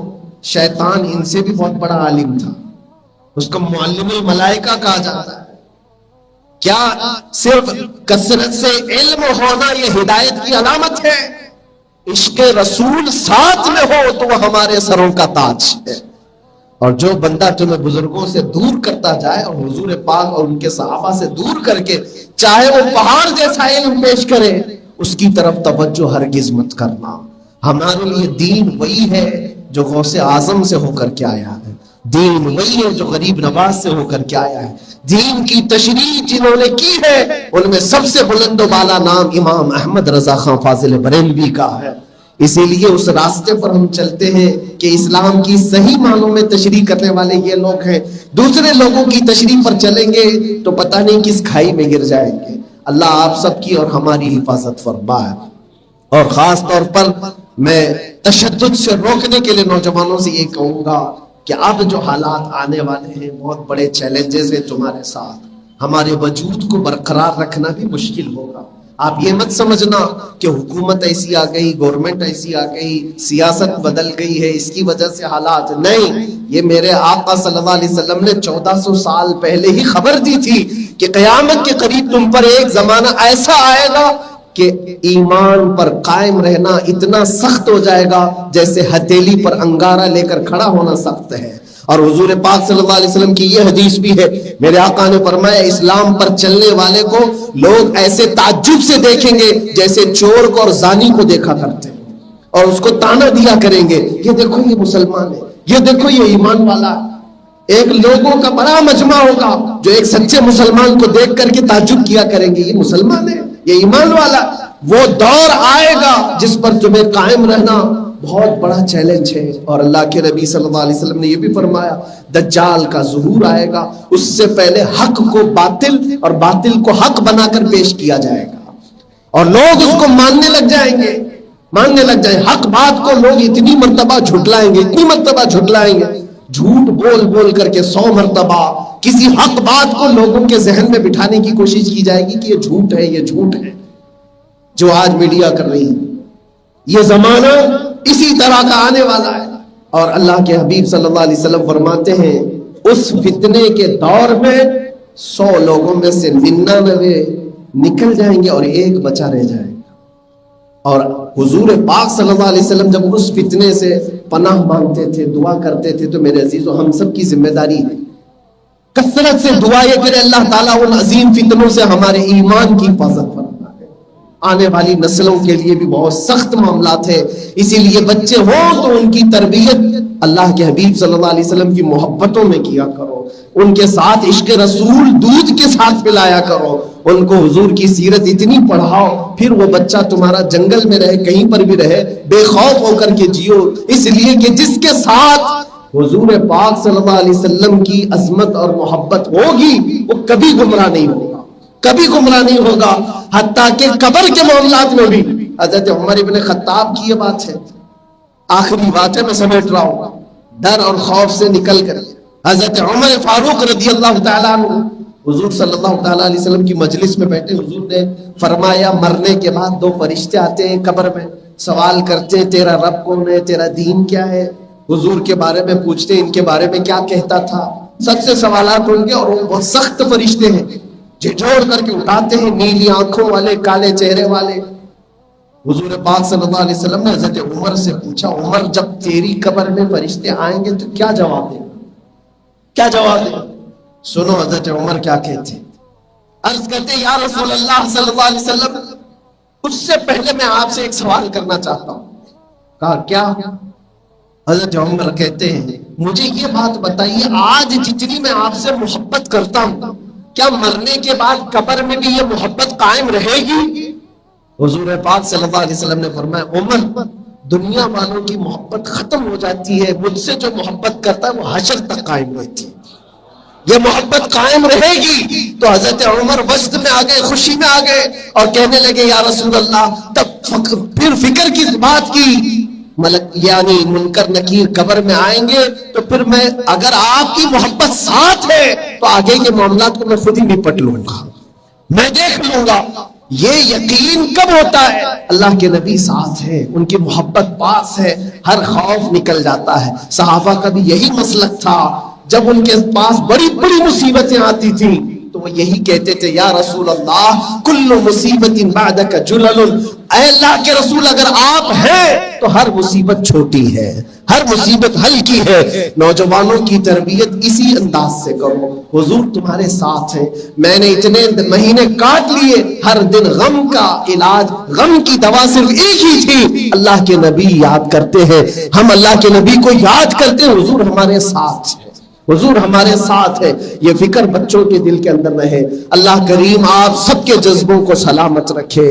شیطان ان سے بھی بہت بڑا عالم تھا, اس کو معلم الملائکہ کہا جاتا ہے. کیا صرف کثرت سے علم ہونا یہ ہدایت کی علامت ہے؟ عشق رسول ساتھ میں ہو تو وہ ہمارے سروں کا تاج ہے. اور جو بندہ تمہیں بزرگوں سے دور کرتا جائے اور حضور پاک اور ان کے صحابہ سے دور کر کے چاہے وہ پہاڑ جیسا علم پیش کرے اس کی طرف توجہ ہرگز مت کرنا. ہمارے لیے دین وہی ہے جو غوث اعظم سے ہو کر کے آیا ہے, دین وہی ہے جو غریب نواز سے ہو کر کے آیا ہے. دین کی تشریح جنہوں نے کی ہے ان میں سب سے بلند و بالا نام امام احمد رضا خان فاضل بریلوی کا ہے. اسی لیے اس راستے پر ہم چلتے ہیں کہ اسلام کی صحیح معنوں میں تشریح کرنے والے یہ لوگ ہیں، دوسرے لوگوں کی تشریح پر چلیں گے تو پتہ نہیں کس کھائی میں گر جائیں گے۔ اللہ آپ سب کی اور ہماری حفاظت فرمائے۔ اور خاص طور پر میں تشدد سے روکنے کے لیے نوجوانوں سے یہ کہوں گا کہ اب جو حالات آنے والے ہیں، بہت بڑے چیلنجز ہیں تمہارے ساتھ، ہمارے وجود کو برقرار رکھنا بھی مشکل ہوگا۔ آپ یہ مت سمجھنا کہ حکومت ایسی آ گئی، گورنمنٹ ایسی آ گئی، سیاست بدل گئی ہے، اس کی وجہ سے حالات نہیں۔ یہ میرے آقا صلی اللہ علیہ وسلم نے 1400 سال پہلے ہی خبر دی تھی کہ قیامت کے قریب تم پر ایک زمانہ ایسا آئے گا کہ ایمان پر قائم رہنا اتنا سخت ہو جائے گا جیسے ہتھیلی پر انگارہ لے کر کھڑا ہونا سخت ہے۔ اور حضور پاک صلی اللہ علیہ وسلم کی یہ حدیث بھی ہے، میرے آقا نے فرمایا اسلام پر چلنے والے کو لوگ ایسے تعجب سے دیکھیں گے جیسے چور کو اور زانی کو دیکھا کرتے ہیں، اور اس کو تانا دیا کریں گے، یہ دیکھو یہ مسلمان ہے، یہ دیکھو یہ ایمان والا ہے۔ ایک لوگوں کا بڑا مجمع ہوگا جو ایک سچے مسلمان کو دیکھ کر کے تعجب کیا کریں گے، یہ مسلمان ہے، یہ ایمان والا۔ وہ دور آئے گا جس پر تمہیں قائم رہنا بہت بڑا چیلنج ہے۔ اور اللہ کے نبی صلی اللہ علیہ وسلم نے یہ بھی فرمایا دجال کا ظہور آئے گا، اس سے پہلے حق کو باطل اور باطل کو حق بنا کر پیش کیا جائے گا، اور لوگ اس کو ماننے لگ جائیں گے، حق بات کو لوگ اتنی مرتبہ جھٹلائیں گے، اتنی مرتبہ جھٹلائیں گے، جھوٹ بول بول کر کے 100 مرتبہ کسی حق بات کو لوگوں کے ذہن میں بٹھانے کی کوشش کی جائے گی کہ یہ جھوٹ ہے، یہ جھوٹ ہے، جو آج میڈیا کر رہی ہے۔ یہ زمانہ اسی طرح کا آنے والا ہے، اور اللہ کے حبیب صلی اللہ علیہ وسلم فرماتے ہیں اس فتنے کے دور میں 100 لوگوں میں سے 99 نکل جائیں گے اور ایک بچا رہ جائے گا۔ اور حضور پاک صلی اللہ علیہ وسلم جب اس فتنے سے پناہ مانگتے تھے، دعا کرتے تھے، تو میرے عزیزو ہم سب کی ذمہ داری ہے کثرت سے دعا یہ کرے اللہ تعالیٰ ان عظیم فتنوں سے ہمارے ایمان کی حفاظت فرمائے۔ آنے والی نسلوں کے لیے بھی بہت سخت معاملات ہیں، اسی لیے بچے ہوں تو ان کی تربیت اللہ کے حبیب صلی اللہ علیہ وسلم کی محبتوں میں کیا کرو، ان کے ساتھ عشق رسول دودھ کے ساتھ پلایا کرو، ان کو حضور کی سیرت اتنی پڑھاؤ، پھر وہ بچہ تمہارا جنگل میں رہے، کہیں پر بھی رہے، بے خوف ہو کر کے جیو، اس لیے کہ جس کے ساتھ حضور پاک صلی اللہ علیہ وسلم کی عظمت اور محبت ہوگی وہ کبھی گمراہ نہیں ہوگا، کبھی گمراہ نہیں ہوگا۔ حتیٰ کہ قبر کے معاملات میں بھی حضرت عمر ابن خطاب کی یہ بات ہے، آخری بات ہے، میں سمیٹ رہا ہوں، ڈر اور خوف سے نکل کر حضرت عمر فاروق رضی اللہ تعالیٰ عنہ حضور صلی اللہ تعالیٰ علیہ وسلم کی مجلس میں بیٹھے، حضور نے فرمایا مرنے کے بعد 2 فرشتے آتے ہیں قبر میں، سوال کرتے ہیں تیرا رب کون ہے، تیرا دین کیا ہے، حضور کے بارے میں پوچھتے ہیں ان کے بارے میں کیا کہتا تھا، سب سے سوالات ہوں گے، اور وہ بہت سخت فرشتے ہیں، جھنجھوڑ کر کے اٹھاتے ہیں، نیلی آنکھوں والے، کالے چہرے والے۔ حضور پاک صلی اللہ علیہ وسلم نے حضرت عمر سے پوچھا عمر جب تیری قبر میں فرشتے آئیں گے تو کیا جواب دیں، کیا جواب دیں؟ سنو حضرت عمر کیا کہتے ہیں، عرض کرتے یا رسول اللہ صلی اللہ علیہ وسلم اس سے پہلے میں آپ سے ایک سوال کرنا چاہتا ہوں۔ کہا کیا؟ حضرت عمر کہتے ہیں مجھے یہ بات بتائیے آج جتنی میں آپ سے محبت کرتا ہوں کیا مرنے کے بعد قبر میں بھی یہ محبت قائم رہے گی؟ حضور پاک صلی اللہ علیہ وسلم نے فرمایا عمر دنیا والوں کی محبت ختم ہو جاتی ہے، مجھ سے جو محبت کرتا ہے وہ حشر تک قائم رہتی ہے، یہ محبت قائم رہے گی۔ تو حضرت عمر وجد میں آ گئے، خوشی میں آ گئے اور کہنے لگے یا رسول اللہ، تب پھر فکر کس بات کی، ملک یعنی منکر نکیر قبر میں آئیں گے تو پھر میں اگر آپ کی محبت ساتھ ہے تو آگے کے معاملات کو میں خود ہی نپٹ لوں گا، میں دیکھ لوں گا۔ یہ یقین کب ہوتا ہے؟ اللہ کے نبی ساتھ ہے، ان کی محبت پاس ہے، ہر خوف نکل جاتا ہے۔ صحابہ کا بھی یہی مسلک تھا، جب ان کے پاس بڑی بڑی مصیبتیں آتی تھیں تو وہ یہی کہتے تھے یا رسول اللہ کل مصیبت بعدک جلل، اے اللہ کے رسول اگر آپ ہیں تو ہر مصیبت چھوٹی ہے، ہر مصیبت ہلکی ہے۔ نوجوانوں کی تربیت اسی انداز سے کرو، حضور تمہارے ساتھ ہیں، میں نے اتنے مہینے کاٹ لیے، ہر دن غم کا علاج، غم کی دوا صرف ایک ہی تھی، اللہ کے نبی یاد کرتے ہیں، ہم اللہ کے نبی کو یاد کرتے ہیں، حضور ہمارے ساتھ ہے، حضور ہمارے ساتھ ہے۔ یہ فکر بچوں کے دل کے اندر رہے۔ اللہ کریم آپ سب کے جذبوں کو سلامت رکھے۔